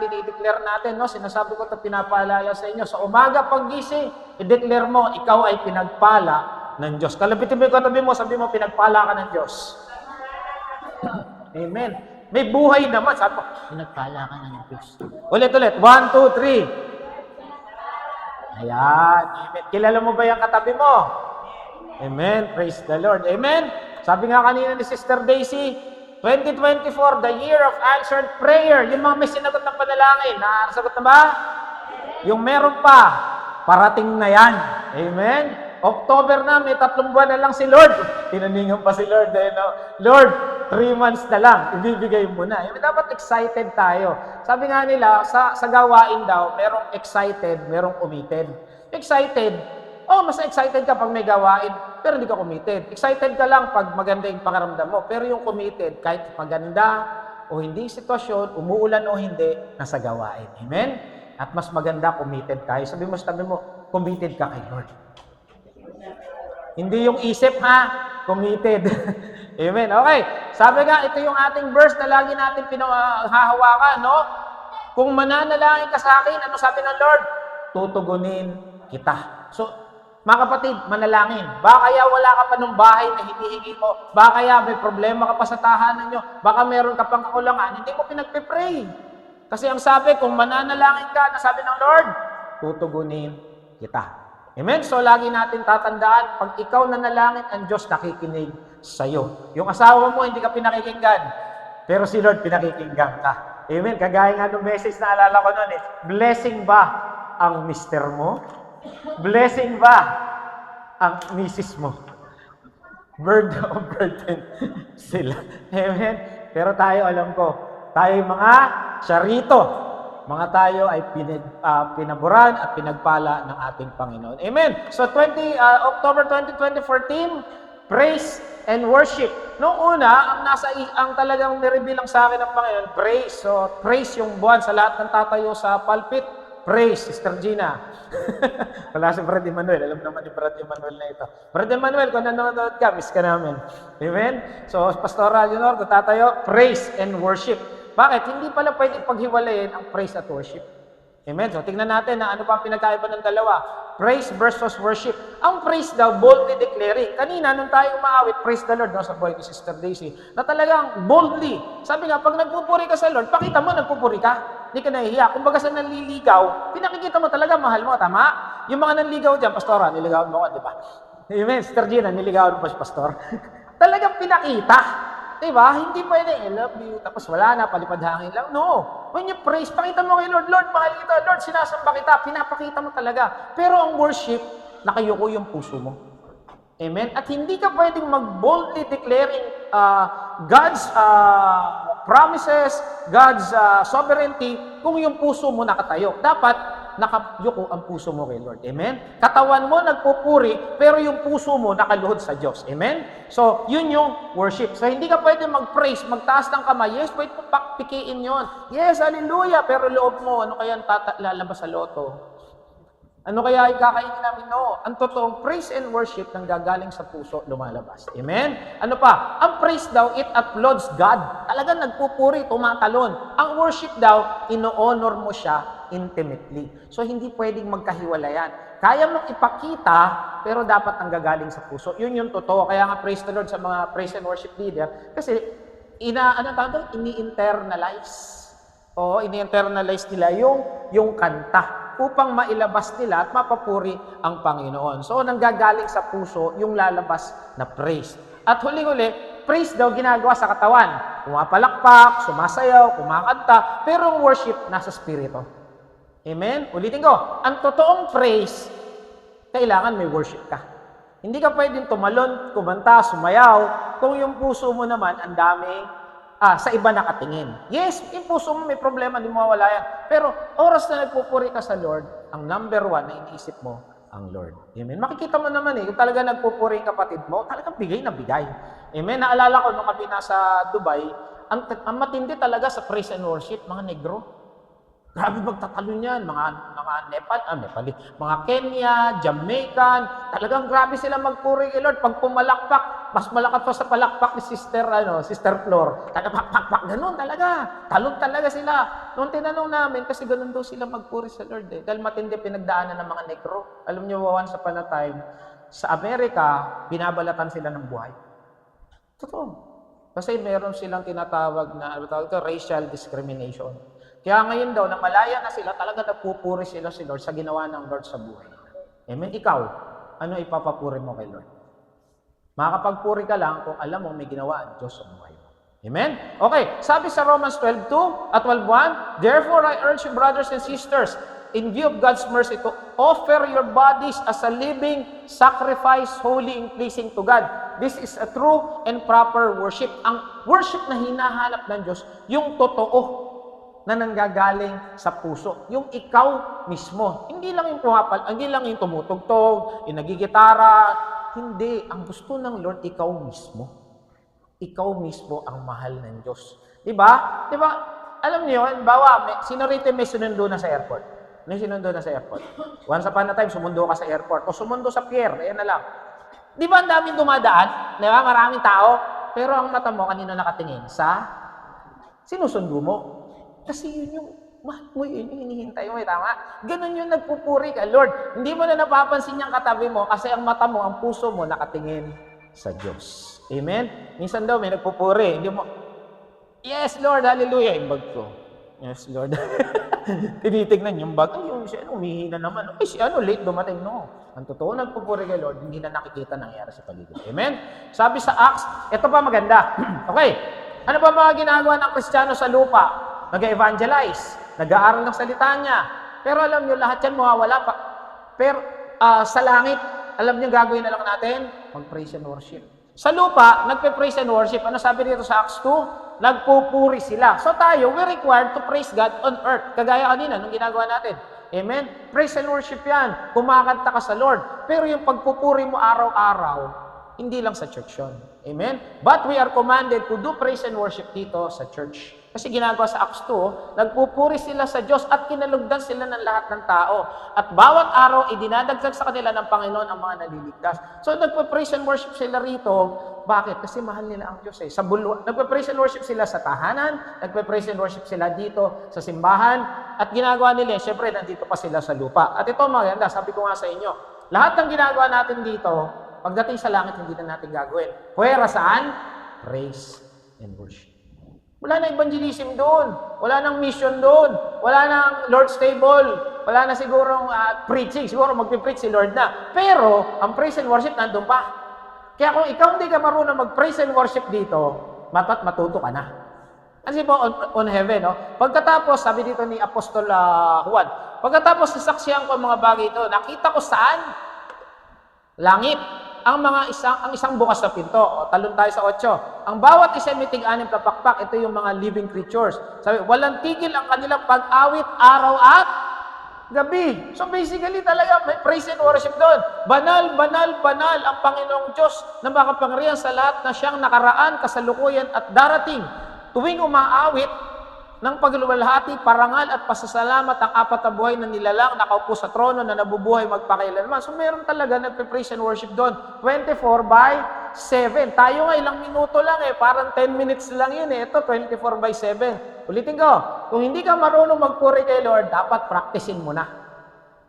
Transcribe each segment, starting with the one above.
natin, i-declare natin, no? Sinasabi ko ito, pinapaalala sa inyo. Sa umaga paggising, i-declare mo, ikaw ay pinagpala ng Diyos. Kalabitin mo yung katabi mo, sabi mo, pinagpala ka ng Diyos. Amen. May buhay naman. Sabi mo, pinagpala ka ng Diyos. Ulit. 1, 2, 3. Ayan. Amen. Kilala mo ba yung katabi mo? Amen. Praise the Lord. Amen. Sabi nga kanina ni Sister Daisy, 2024, the year of answered prayer. Yung mga may sinagot ng panalangin, nasagot na ba? Yung meron pa, parating na yan. Amen? October na, may 3 buwan na lang si Lord. Tinaningan pa si Lord. Lord, 3 months na lang, ibibigay mo na. Dapat excited tayo. Sabi nga nila, sa gawain daw, merong excited, merong committed. Excited, mas excited ka pag may gawain, pero hindi ka committed. Excited ka lang pag maganda yung pakiramdam mo, pero yung committed, kahit maganda o hindi sitwasyon, umuulan o hindi, nasa gawain. Amen? At mas maganda, committed tayo. Sabi mo, committed ka kay Lord. Hindi yung isip, committed. Amen? Okay. Sabi nga, ito yung ating verse na lagi natin hahawakan, no? Kung mananalangin ka sa akin, ano sabi ng Lord? Tutugunin kita. So, mga kapatid, manalangin. Baka kaya wala ka pa ng bahay na hinihingi mo. Baka kaya may problema ka pa sa tahanan nyo. Baka meron ka pang kakulangan. Hindi mo pinagpe-pray. Kasi ang sabi, kung mananalangin ka, na sabi ng Lord, tutugunin kita. Amen? So, lagi natin tatandaan, pag ikaw nanalangin, ang Diyos nakikinig sa'yo. Yung asawa mo, hindi ka pinakikinggan. Pero si Lord, pinakikinggan ka. Amen? Kagaya nga ng message na alala ko noon blessing ba ang mister mo? Blessing ba ang misis mo? Burden of burden sila. Amen? Pero tayo, alam ko, tayo mga syarito. Mga tayo ay pinaburan at pinagpala ng ating Panginoon. Amen? So, October 20, 2014, praise and worship. Noong una, ang talagang nireveal lang sa akin ng Panginoon, praise. So, praise yung buwan sa lahat ng tatayo sa pulpit. Praise, Sister Gina. Wala si Brad Emmanuel. Alam naman ni Brad Emmanuel na ito. Brad Emmanuel, kung nanonood ka, miss ka namin. Amen? So, Pastoral Leonor, kung tatayo, praise and worship. Bakit? Hindi pala pwedeng paghiwalayin ang praise at worship. Amen? So, tingnan natin na ano pa ang pinagkaiba ng dalawa. Praise versus worship. Ang praise daw, boldly declaring. Kanina, nung tayo umaawit, praise the Lord, no, sa boy ko, Sister Daisy, na talagang boldly. Sabi nga, pag nagpupuri ka sa Lord, pakita mo, nagpupuri ka. Hindi ka nahihiya. Kung baga sa nanliligaw, pinakikita mo talaga, mahal mo, tama? Yung mga nanligaw dyan, Pastora, niligawan mo ko, di ba? Amen, Sister Gina, niligawan mo pa si Pastor. Talagang pinakita. Di ba? Hindi pwede, I love you, tapos wala na, palipad hangin lang. No. When you praise, pakita mo kay Lord, Lord, mahal kita, Lord, sinasamba kita, pinapakita mo talaga. Pero ang worship, nakayuko yung puso mo. Amen? At hindi ka pwedeng mag-boldly declaring God's promises, God's sovereignty, kung yung puso mo nakatayo. Dapat, nakayuko ang puso mo kay Lord. Amen? Katawan mo nagpupuri, pero yung puso mo nakaluhod sa Diyos. Amen? So, yun yung worship. So, hindi ka pwede mag-praise, magtaas ng kamay. Yes, pwede mo pikiin yun. Yes, hallelujah. Pero loob mo, ano kaya lalabas sa loto? Ano kaya ikakainin namin? No. Ang totoong praise and worship nang gagaling sa puso, lumalabas. Amen? Ano pa? Ang praise daw, it applauds God. Talagang nagpupuri, tumatalon. Ang worship daw, ino-honor mo siya intimately. So, hindi pwedeng magkahiwalayan. Kaya mong ipakita, pero dapat ang gagaling sa puso. Yun yung totoo. Kaya nga, praise the Lord sa mga praise and worship leader. Kasi, ini-internalize. O, ini-internalize nila yung kanta upang mailabas nila at mapapuri ang Panginoon. So, nanggagaling sa puso yung lalabas na praise. At huling-huli, praise daw ginagawa sa katawan. Pumapalakpak, sumasayaw, kumakanta, pero ang worship nasa spirito. Amen? Ulitin ko, ang totoong praise, kailangan may worship ka. Hindi ka pwedeng tumalon, kumanta, sumayaw, kung yung puso mo naman ang daming sa iba nakatingin. Yes, yung puso mo may problema, hindi mo mawala yan. Pero oras na nagpupuri ka sa Lord, ang number 1 na iniisip mo, ang Lord. Amen? Makikita mo naman kung talaga nagpupuri yung kapatid mo, talagang bigay na bigay. Amen? Naalala ko nung kami nasa Dubai, ang matindi talaga sa praise and worship, mga negro. Grabe magtatalon yan, mga Nepali, mga Kenya, Jamaican, talagang grabe sila magpuri kay Lord. Pag pumalakpak, mas malakas pa sa palakpak ni Sister Flor. Pak, ganun talaga. Talon talaga sila. Nung tinanong namin, kasi ganun daw sila magpuri sa Lord eh. Dahil matindi pinagdaanan ng mga negro. Alam niyo, once upon a time, sa Amerika, binabalatan sila ng buhay. Totoo. Kasi meron silang tinatawag na racial discrimination. Kaya ngayon daw, na malaya na sila, talaga nagpupuri sila si Lord sa ginawa ng Lord sa buhay. Amen? Ikaw, ano ipapapuri mo kay Lord? Makakapagpuri ka lang kung alam mo may ginawa ang Diyos sa buhay mo. Amen? Okay, sabi sa Romans 12:2 at 12:1, therefore I urge you, brothers and sisters, in view of God's mercy, to offer your bodies as a living sacrifice, holy and pleasing to God. This is a true and proper worship. Ang worship na hinahanap ng Diyos, yung totoo na nanggagaling sa puso. Yung ikaw mismo. Hindi lang yung tumutugtog, yung nagigitara. Hindi. Ang gusto ng Lord, ikaw mismo. Ikaw mismo ang mahal ng Diyos. Diba? Diba? Alam niyo, sino rito may sunundo na sa airport? May sinundo na sa airport? Once upon a time, sumundo ka sa airport. O sumundo sa pier. Ayan na lang. Di ba ang daming dumadaan? Di ba? Maraming tao. Pero ang mata mo, kanino nakatingin? Sa sinusundo mo. Kasi yun yung mahal mo, yun yung hinihintay mo, tama? Ganun yung nagpupuri ka, Lord. Hindi mo na napapansin yung katabi mo kasi ang mata mo, ang puso mo nakatingin sa Diyos. Amen? Minsan daw may nagpupuri. Hindi mo, yes, Lord, hallelujah, yung bag ko. Yes, Lord. Tinitignan yung bag. Ay, yung siya, umihina naman. Ay, siya, late dumating. No. Ang totoo nagpupuri kay Lord, hindi na nakikita nangyari sa paligid. Amen? Sabi sa Acts, ito pa maganda. Okay. Ano ba mga ginagawa ng Kristiyano sa lupa? Nag-evangelize, nag-aaral ng salita niya. Pero alam niyo, lahat yan mawawala pa. Pero sa langit, alam niyo gagawin na lang natin? Mag-praise and worship. Sa lupa, nagpe-praise and worship. Ano sabi dito sa Acts 2? Nagpupuri sila. So tayo, we're required to praise God on earth. Kagaya kanina, nung ginagawa natin. Amen? Praise and worship yan. Kumakanta ka sa Lord. Pero yung pagpupuri mo araw-araw, hindi lang sa church yun. Amen? But we are commanded to do praise and worship dito sa church. Kasi ginagawa sa Acts 2, nagpupuri sila sa Diyos at kinalugdan sila ng lahat ng tao. At bawat araw, idinadagdag sa kanila ng Panginoon ang mga naliligtas. So, nagpa-praise and worship sila rito. Bakit? Kasi mahal nila ang Diyos eh. Nagpa-praise and worship sila sa tahanan, nagpa-praise and worship sila dito sa simbahan, at ginagawa nila, syempre, nandito pa sila sa lupa. At ito maganda, sabi ko nga sa inyo, lahat ng ginagawa natin dito, pagdating sa langit, hindi na natin gagawin. Pwera saan? Praise and worship. Wala na evangelism doon. Wala nang mission doon. Wala nang Lord's table. Wala na sigurong preaching. Siguro magpipreach si Lord na. Pero, ang praise and worship nandun pa. Kaya kung ikaw hindi ka marunong mag-praise and worship dito, matuto ka na. Kasi po, on heaven, no? Pagkatapos, sabi dito ni Apostol Juan, pagkatapos nasaksihan ko ang mga bagay ito, nakita ko saan? Langit. Ang isang bukas na pinto. O, talon tayo sa 8. Ang bawat isa may tig-anim na pakpak. Ito yung mga living creatures. Sabi, walang tigil ang kanilang pag-awit araw at gabi. So basically talaga may praise and worship doon. Banal, banal, banal ang Panginoong Diyos na makapangyarihan sa lahat na siyang nakaraan, kasalukuyan at darating. Tuwing umaawit ng pagluwalhati, parangal at pasasalamat ang apat na buhay na nilalang nakaupo sa trono na nabubuhay magpakailanman. So meron talaga nagpe-praise and worship doon. 24/7. Tayo nga ilang minuto lang eh. Parang 10 minutes lang yun eh. Ito 24/7. Ulitin ko. Kung hindi ka marunong magpuri kay Lord, dapat practicein mo na.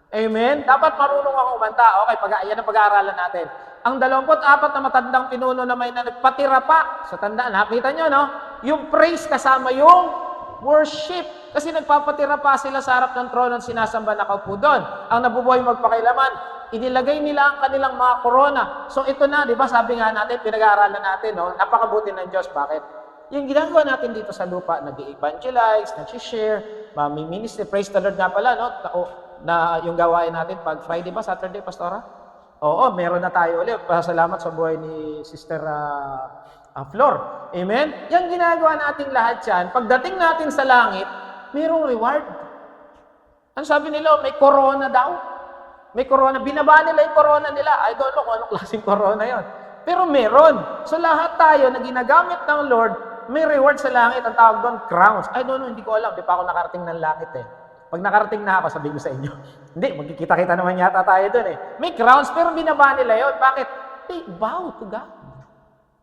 Amen? Dapat marunong kang umanta. Okay, yan ang pag-aaralan natin. Ang 24 na matandang pinuno na may nagpatira pa. So tandaan, nakita nyo, no? Yung praise kasama yung worship. Kasi nagpapatira pa sila sa harap ng trono at sinasamba nakaupo doon. Ang nabubuhay magpakailaman, inilagay nila ang kanilang mga korona. So ito na, di ba, sabi nga natin, pinag-aaralan natin, no? Napakabuti ng Diyos. Bakit? Yung ginagawa natin dito sa lupa, nag-evangelize, nag-share, ministry, praise the Lord nga pala, no? Na yung gawain natin pag Friday ba, Saturday, Pastora? Oo, meron na tayo ulit. Pasalamat sa buhay ni Sister Flor. Amen? Yan ginagawa natin lahat yan. Pagdating natin sa langit, mayroong reward. Ano sabi nila? May corona daw. May corona. Binaba nila yung corona nila. I don't know kung anong klaseng corona yon. Pero meron. So lahat tayo na ginagamit ng Lord, may reward sa langit. Ang tawag doon, crowns. I don't know, hindi ko alam. Di pa ako nakarating ng langit eh. Pag nakarating na ako, sabihin ko sa inyo. Hindi, magkikita-kita naman yata tayo dun eh. May crowns, pero binaba nila yun. Bakit? They bow to God.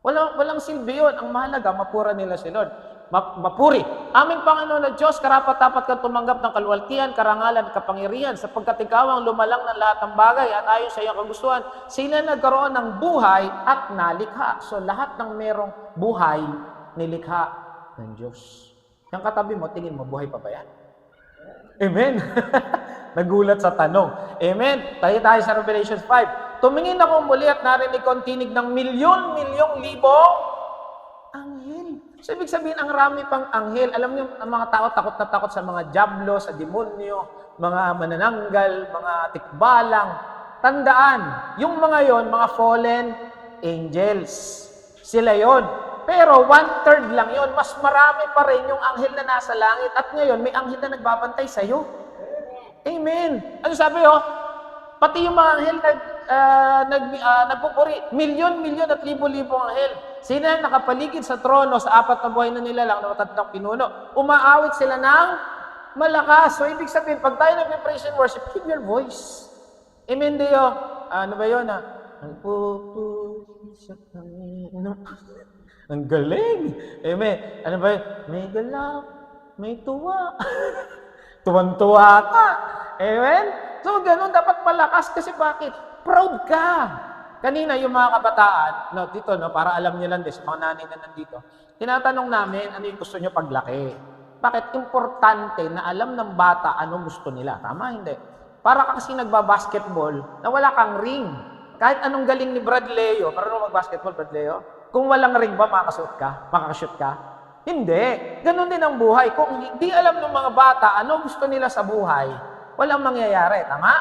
Walang silbi yun. Ang mahalaga, mapura nila si Lord. Mapuri. Aming Panginoon na Diyos, karapat-dapat kang tumanggap ng kalwaltian, karangalan at kapangyarihan, sapagkat ikaw ang lumalang ng lahat ng bagay at ayon sa iyong kagustuhan, sila nagkaroon ng buhay at nalikha. So lahat ng merong buhay, nilikha ng Diyos. Yung katabi mo, tingin mo, buhay pa ba yan? Amen. Nagulat sa tanong. Amen. Tayo sa Revelation 5. Tumingin ako muli at narinig ko ang tinig ng milyon-milyong libong anghel. So, ibig sabihin, ang rami pang anghel. Alam niyo, ang mga tao takot na takot sa mga diablo, sa demonyo, mga manananggal, mga tikbalang. Tandaan, yung mga yon, mga fallen angels. Sila yon. Pero 1/3 lang yon. Mas marami pa rin yung anghel na nasa langit. At ngayon, may anghel na nagbabantay sa'yo. Amen. Ano sabi pati yung mga anghel nagpupuri. Milyon-milyon at libo-libong anghel. Sila nakapaligid sa trono sa 4 na buhay na nilalang na matatlong pinuno. Umaawit sila ng malakas. So, ibig sabihin, pag tayo nag-praise and worship, keep your voice. Amen, Dio. Ano ba yun? Nagpupuri sa Panginoon. Ang galing. Amen. Ano ba yun? May galak, may tuwa. Tuwan-tuwa ka. Amen? So, ganun, dapat malakas kasi bakit? Proud ka. Kanina, yung mga kabataan, dito, para alam nyo lang din, sa mga nanay na nandito, tinatanong namin, ano yung gusto nyo paglaki? Bakit? Importante na alam ng bata ano gusto nila. Tama, hindi? Para ka kasi nagbabasketball na wala kang ring. Kahit anong galing ni Brad Leo, marunong mag-basketball, Brad Leo, kung walang ring ba, makakashoot ka? Hindi. Ganon din ang buhay. Kung hindi alam ng mga bata ano gusto nila sa buhay, walang mangyayari. Tama?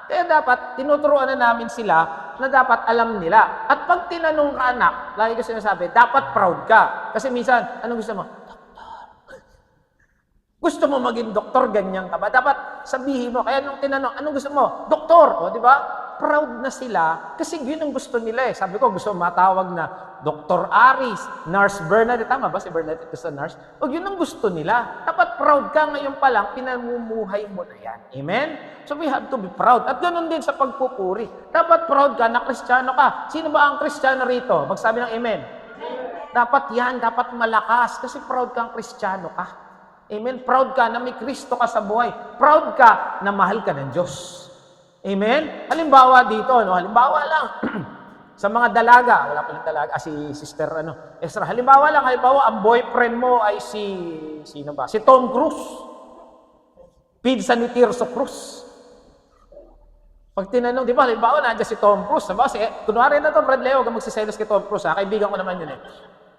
Kaya dapat, tinuturuan na namin sila na dapat alam nila. At pag tinanong ka anak, lagi ko sinasabi, dapat proud ka. Kasi minsan, anong gusto mo? Doktor. Gusto mo maging doktor, ganyan ka ba? Dapat sabihin mo. Kaya nung tinanong, anong gusto mo? Doktor. O, di ba? Proud na sila kasi yun ang gusto nila eh. Sabi ko, gusto matawag na Dr. Aris, Nurse Bernadette. Tama ba si Bernadette gusto nurse? O yun ang gusto nila. Dapat proud ka ngayon pa lang, pinamumuhay mo na yan. Amen? So we have to be proud. At ganoon din sa pagpupuri. Dapat proud ka na Kristiyano ka. Sino ba ang Kristiyano rito? Magsabi ng amen. Dapat yan, dapat malakas kasi proud kang Kristiyano ka. Amen? Proud ka na may Kristo ka sa buhay. Proud ka na mahal ka ng Diyos. Amen? Halimbawa dito, halimbawa lang, sa mga dalaga, wala palang dalaga, si Sister Ezra, halimbawa, ang boyfriend mo ay sino ba? Si Tom Cruise. Pizza ni Tirso Cruz. Pag tinanong, di ba, halimbawa, nandiyan si Tom Cruise, diba? Kunwari na to, Brad Leo, huwag magsiselos kay Tom Cruise, kaibigan ko naman yun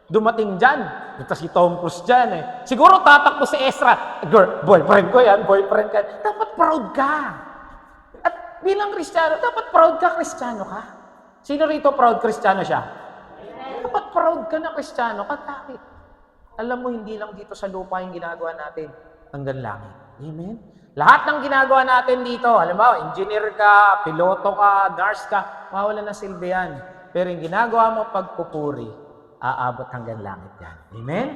Dumating dyan, ito si Tom Cruise dyan Siguro tatakbo si Ezra, boyfriend ko yan, boyfriend ka. Dapat proud ka. Bilang Kristiyano, dapat proud ka, Kristiyano ka. Sino rito proud Kristiyano siya? Dapat proud ka na Kristiyano ka. Bakit? Alam mo, hindi lang dito sa lupa yung ginagawa natin. Hanggang langit. Amen? Lahat ng ginagawa natin dito, alam mo, engineer ka, piloto ka, nurse ka, mawala na silbi yan. Pero yung ginagawa mo pagpupuri, aabot hanggang langit yan. Amen?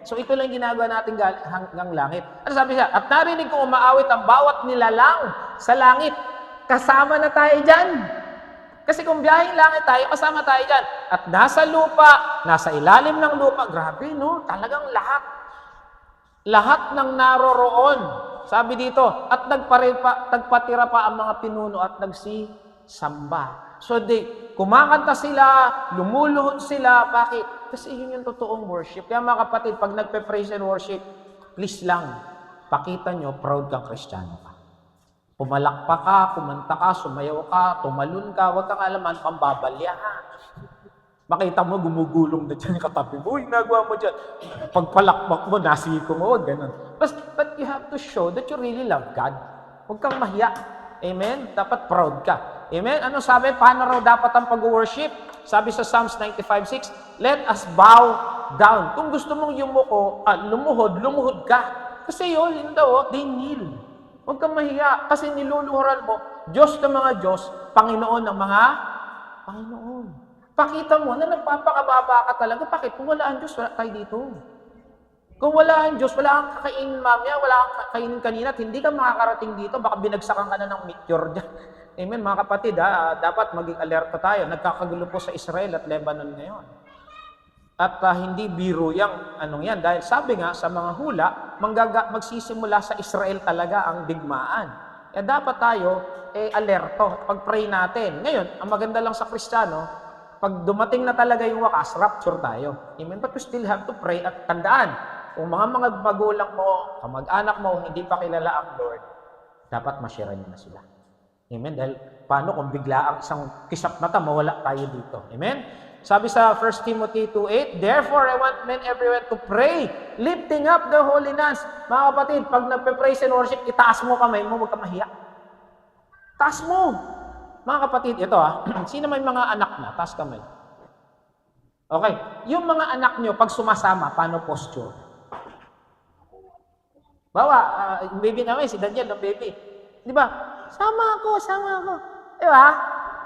So ito lang ginagawa natin hanggang langit. Ano sabi siya? At narinig ko umaawit ang bawat nilalang sa langit. Kasama na tayo dyan. Kasi kung biyaheng langit tayo, kasama tayo dyan. At nasa lupa, nasa ilalim ng lupa, grabe, talagang lahat. Lahat ng naroroon. Sabi dito, at nagpatira pa ang mga pinuno at nagsisamba. So, kumakanta sila, lumuluhod sila. Bakit? Kasi yun yung totoong worship. Kaya mga kapatid, pag nagpe-praise and worship, please lang, pakita nyo, proud kang Kristiyano ka. Pumalakpak ka, kumanta ka, sumayaw ka, tumalun ka, huwag kang alaman, pambabalya ha. Makita mo, gumugulong na dyan yung katabi mo, nagawa mo dyan. Pagpalakpak mo, nasiko mo, huwag ganun. But you have to show that you really love God. Huwag kang mahiya. Amen? Dapat proud ka. Amen? Ano sabi? Paano raw dapat ang pag-worship? Sabi sa Psalms 95:6, let us bow down. Kung gusto mong lumuhod ka. Kasi yun daw, they kneel. Huwag kang mahiya kasi niluluhuran mo, Diyos ng mga Diyos, Panginoon ng mga Panginoon. Pakita mo na nagpapakababa ka talaga. Bakit? Kung wala ang Diyos, wala tayo dito. Kung wala ang Diyos, wala kang kakainin mamaya, wala kang kakainin kanina, at hindi ka makakarating dito, baka binagsakan ka na ng meteor dyan. Amen, mga kapatid, dapat maging alerto tayo. Nagkakagulo po sa Israel at Lebanon ngayon. At hindi biro yang anong yan. Dahil sabi nga sa mga hula, magsisimula sa Israel talaga ang digmaan. Kaya dapat tayo alerto pag-pray natin. Ngayon, ang maganda lang sa Kristiyano, pag dumating na talaga yung wakas, rapture tayo. Amen? But we still have to pray at tandaan. Kung mga magulang mo, kamag-anak mo, hindi pa kilala ang Lord, dapat ma-share nyo na sila. Amen? Dahil paano kung bigla ang isang kisap mata, mawala tayo dito. Amen? Sabi sa 1 Timothy 2:8, therefore, I want men everywhere to pray, lifting up the holiness. Mga kapatid, pag nagpe-praise and worship, itaas mo kamay mo, huwag ka mahiya. Taas mo. Mga kapatid, ito sino may mga anak na? Taas kamay. Okay. Yung mga anak nyo, pag sumasama, paano posture? Bawa, yung baby namin, si Daniel, yung baby. Di ba? Sama ako. Di ba?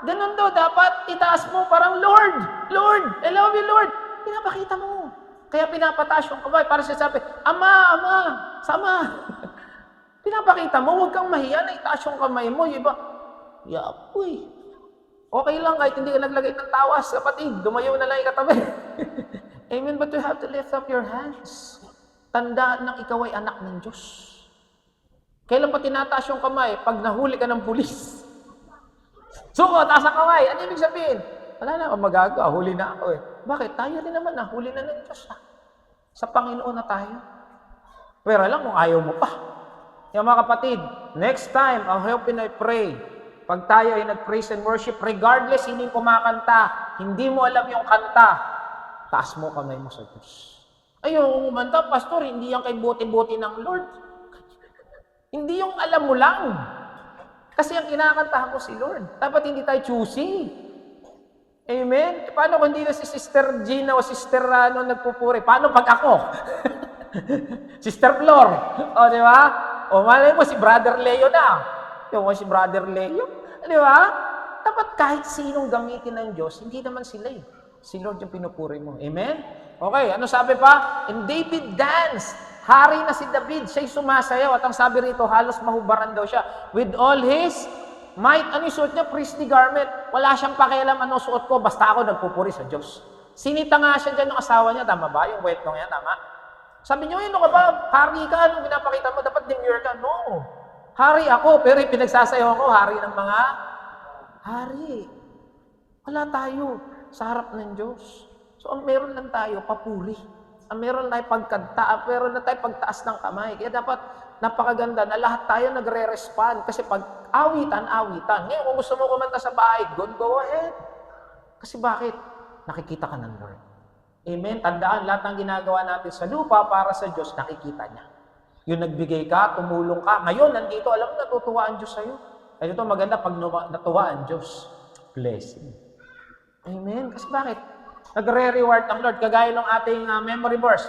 Ganun daw, dapat itaas mo parang, Lord, I love you, Lord. Pinapakita mo. Kaya pinapataas yung kamay para siya sabi, Ama, sama. Pinapakita mo, huwag kang mahiya na itaas yung kamay mo. Iba, yapoy. Okay lang kahit hindi ka naglagay ng tawas, kapatid. Dumayo na lang yung katabi. Amen, but you have to lift up your hands. Tandaan ng ikaw ay anak ng Diyos. Kailan pa tinataas yung kamay? Pag nahuli ka ng pulis. Suko, taas ang kamay. Ano ibig sabihin? Wala na akong magagawa. Huli na ako Bakit? Tayo rin naman huli na ng Diyos Sa Panginoon na tayo. Pero lang kung ayaw mo pa. Yung mga kapatid, next time, I'll help and I pray. Pag tayo ay nag-praise and worship, regardless hindi kumakanta, hindi mo alam yung kanta, taas mo kamay mo sa Diyos. Ayaw umanta, pastor, hindi yan kay buti-buti ng Lord. Hindi yung alam mo lang. Kasi ang kinakantahan ko si Lord. Dapat hindi tayo choosy. Amen? Paano kung hindi na si Sister Gina o Sister nagpupuri? Paano pag ako? Sister Flor. O, di ba? O, malay mo si Brother Leo na. Yung si Brother Leo. Di ba? Dapat kahit sinong gamitin ng Diyos, hindi naman sila Si Lord yung pinupuri mo. Amen? Okay, ano sabi pa? And David danced. Hari na si David, siya'y sumasayaw. At ang sabi rito, halos mahubaran daw siya. With all his might, ano yung suot niya? Priestly garment. Wala siyang pakialam anong suot ko, basta ako nagpupuri sa Diyos. Sinita nga siya dyan ng asawa niya, tama ba? Yung wetong yan, tama? Sabi niyo, ano ka ba? Hari ka, anong pinapakita mo? Dapat demure ka. No. Hari ako, pero pinagsasayaw ako, hari ng mga hari. Wala tayo sa harap ng Diyos. So, ang meron lang tayo, papuri. Ang meron tayo pagkanta, meron na tayo pagtaas ng kamay. Kaya dapat napakaganda na lahat tayo nagre-respond. Kasi pag awitan. Ngayon, kung gusto mo kumanta sa bahay, go ahead. Kasi bakit? Nakikita ka ng Lord. Amen? Tandaan, lahat ng ginagawa natin sa lupa para sa Diyos, nakikita niya. Yung nagbigay ka, tumulong ka. Ngayon, nandito, alam mo, natutuwa ang Diyos sa'yo. Kaya ito maganda pag natuwa ang Diyos. Blessing. Amen? Kasi bakit? Nagre-reward ang Lord. Kagaya ng ating memory verse.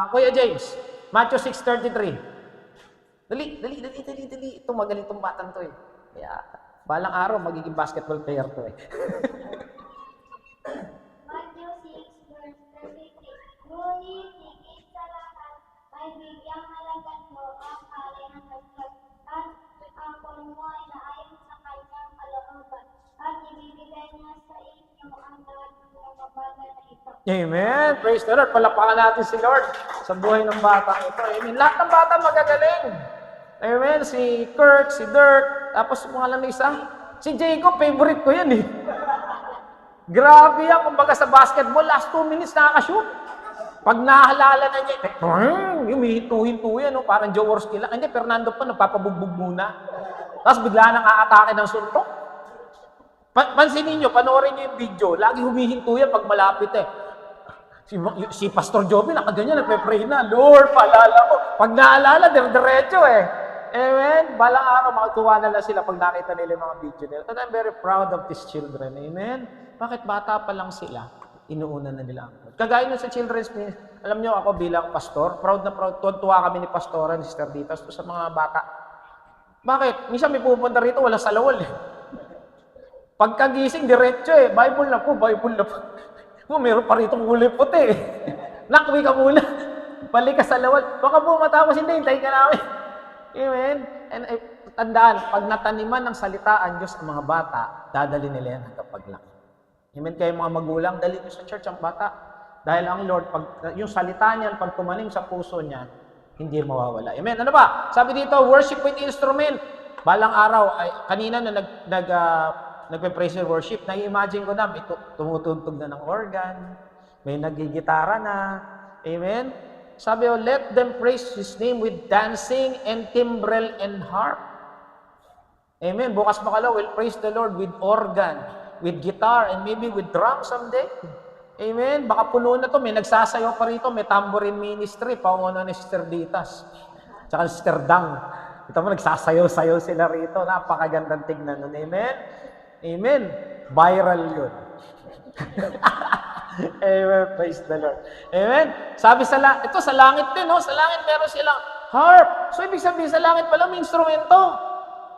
Kuya James, Matthew 6:33. Dali. Ito magaling itong batang to Kaya, balang araw, magiging basketball player to Matthew 6:33. Ngunit higit sa lahat, ay bigyang halagan mo ang hari ng dagdag at ang puno mo ay naayon sa kanyang kalooban at ibibigay niya sa inyo ang lahat ng mga bagay na ito. Amen. Praise the Lord. Palapakan natin si Lord sa buhay ng batang ito. Amen. Lahat ng bata magagaling. Amen. Si Kurt, si Dirk, tapos mga lang isa. Si Jacob, favorite ko yan Grabe yan. Kumbaga sa basketball, last 2 minutes nakakashoot. Pag nahalala na niya, humihinto yan, parang Jaworski lang. Hindi, Fernando pa, nagpapabugbog muna. Tapos bigla nang aatake ng suntok. Pansinin nyo, panoorin nyo yung video, lagi humihinto yan pag malapit Si Pastor Joby, nakaganyan, nagpe-pray na, Lord, paalala ko. Pag naalala, diretso Amen? Balang araw, makatuwa na lang sila pag nakita nila yung mga video nila. And I'm very proud of these children. Amen? Bakit bata pa lang sila? Inuuna na nila ang Kagaya nun sa children's ministry, alam nyo ako bilang pastor, proud na proud, tuwa kami ni Pastora, ni Sister Dita, sa mga bata. Bakit? Minsan may pupunta rito, wala salawal Pagkagising, diretso Bible na po. Meron pa rito kulay puti Nakwi ka muna. Balik ka sa lawal. Baka po matapos, hindi, hintayin ka namin. Amen? And tandaan, pag nataniman ng salita ang Diyos ang mga bata, dadali nila yan hanggang paglaki. Amen? Kaya mga magulang, dali nyo sa church ang bata. Dahil ang Lord, pag, yung salita niyan, pag tumanim sa puso niyan, hindi mawawala. Amen? Ano ba? Sabi dito, worship with instrument. Balang araw, ay, kanina na nagpe-praise and worship, na-imagine ko na, may tumutuntog na ng organ, may nagigitara na. Amen? Sabi, let them praise His name with dancing and timbrel and harp. Amen? Bukas makalaw, we'll praise the Lord with organ, with guitar, and maybe with drum someday. Amen? Baka puno na to. May nagsasayaw pa rito. May tambourine ministry. Paungunan ni Sister Ditas. Tsaka Sister Dang. Ito mo, nagsasayaw-sayaw sila rito. Napakagandang tignan nun. Amen? Amen. Viral yun. Amen. Praise the Lord. Amen. Sabi ito sa langit din, no? Sa langit meron silang harp. So, ibig sabihin sa langit pala may instrumento.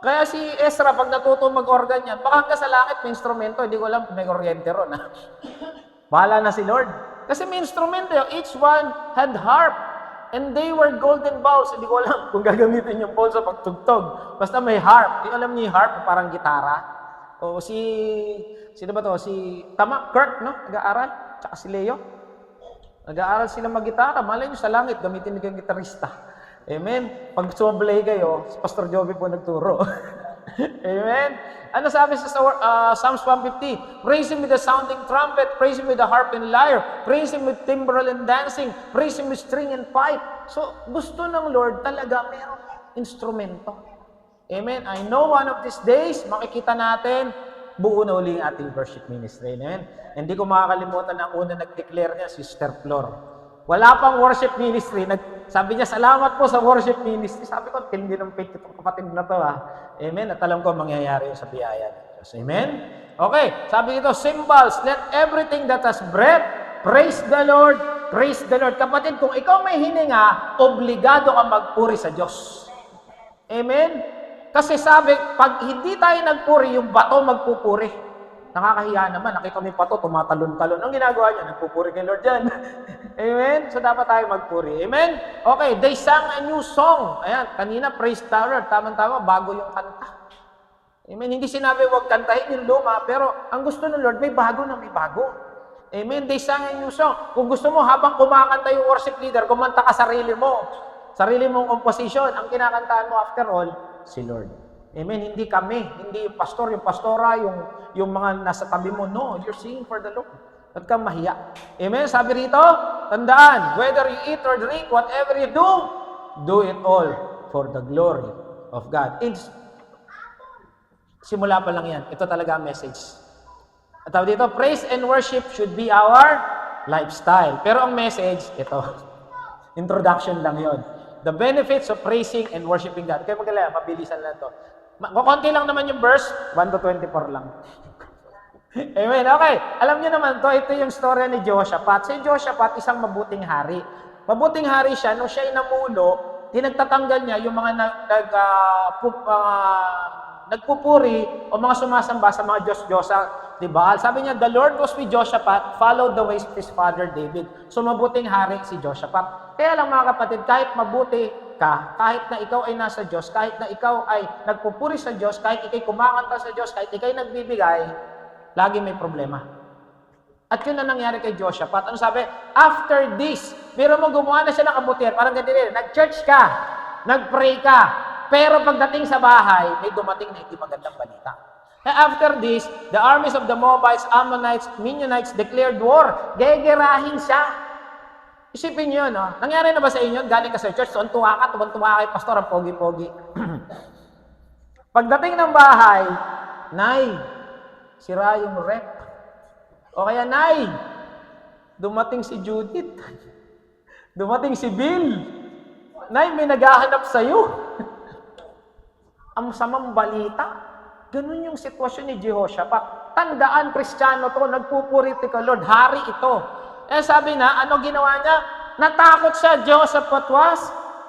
Kaya si Ezra, pag natuto mag-organ yan, baka hanggang sa langit may instrumento. Hindi ko alam kung may kuryente ron. Ha? Bahala na si Lord. Kasi may instrumento. Each one had harp. And they were golden bowls. Hindi ko alam kung gagamitin yung bowl sa pagtugtog. Basta may harp. Hindi alam niyo yung harp, parang gitara. O sino ba to? Kirk, no? Nag-aaral. Tsaka si Leo. Nag-aaral sila mag-gitara. Malay nyo sa langit, gamitin nyo yung gitarista. Amen? Pag sumablay kayo, si Pastor Joby po nagturo. Amen? Ano sabi sa Psalms 150? Praise Him with the sounding trumpet, praise Him with the harp and lyre, praise Him with timbrel and dancing, praise Him with string and pipe. So, gusto ng Lord talaga mayroong instrumento. Amen? I know one of these days, makikita natin, buo na uli ang ating worship ministry. Amen? Hindi ko makakalimutan na ang una nag-declare niya, Sister Flor. Wala pang worship ministry. Sabi niya, salamat po sa worship ministry. Sabi ko, hindi ng faith itong kapatid na to. Amen? At alam ko, mangyayari yung sa biyaya ng Diyos. Amen? Okay. Sabi dito, cymbals, let everything that has breath, praise the Lord, praise the Lord. Kapatid, kung ikaw may hininga, obligado ka magpuri sa Diyos. Amen? Kasi sabi, pag hindi tayo nagpuri, yung bato magpupuri. Nakakahiya naman, nakita mo yung pato, tumatalon-talon. Ang ginagawa niya, nagpupuri kay Lord dyan. Amen? So, dapat tayo magpuri. Amen? Okay, they sang a new song. Ayan, kanina, praise the Lord. Tama-tama, bago yung kanta. Amen? Hindi sinabi, huwag kantahin yung luma, pero ang gusto ng Lord, may bago na may bago. Amen? They sang a new song. Kung gusto mo, habang kumakanta yung worship leader, kumanta ka sarili mo. Sarili mong composition. Ang kinakantaan mo, after all, si Lord. Amen? Hindi kami, hindi yung pastor, yung pastora, yung mga nasa tabi mo. No, you're singing for the Lord. Huwag kang mahiya. Amen? Sabi rito, tandaan, whether you eat or drink, whatever you do it all for the glory of God. Simula pa lang yan. Ito talaga ang message. At tawag dito, praise and worship should be our lifestyle. Pero ang message, ito. Introduction lang yon. The benefits of praising and worshiping God. Kaya magalala, mabilisan lang to. Kukunti lang naman yung verse, 1 to 24 lang. Amen. Okay. Alam niyo naman to, ito yung story ni Jehoshaphat. Si Jehoshaphat, isang mabuting hari. Mabuting hari siya, nung siya ay namuno, tinagtatanggal niya yung mga nagpupuri o mga sumasamba sa mga Diyos-Diyosa ni Baal. Sabi niya, the Lord was with Jehoshaphat, followed the ways of his father David. So mabuting hari si Jehoshaphat. Kaya lang mga kapatid, kahit mabuti ka, kahit na ikaw ay nasa Diyos, kahit na ikaw ay nagpupuri sa Diyos, kahit ikay kumakanta sa Diyos, kahit ikay nagbibigay, lagi may problema. At yun na nangyari kay Jehoshaphat. Ano sabi? After this, pero mo gumawa na siya ng kabutihan, parang ganito rin, nag-church ka, nag-pray ka, pero pagdating sa bahay, may dumating na hindi magandang balita. After this, the armies of the Moabites, Ammonites, Midianites declared war. Gegerahin siya. Isipin nyo, no? Nangyari na ba sa inyo? Galing ka sa church, tuwan-tuwa kay pastor, ang pogi-pogi. Pagdating ng bahay, Nay, sira yung rep. O kaya, Nay, dumating si Judith. Dumating si Bill. Nay, may naghahanap sa'yo. Ang samang balita. Ganun yung sitwasyon ni Jehoshaphat. Tandaan, Kristiyano to, nagpupuriti ka, Lord, hari ito. Eh sabi na, ano ginawa niya? Natakot siya. Jehoshaphat was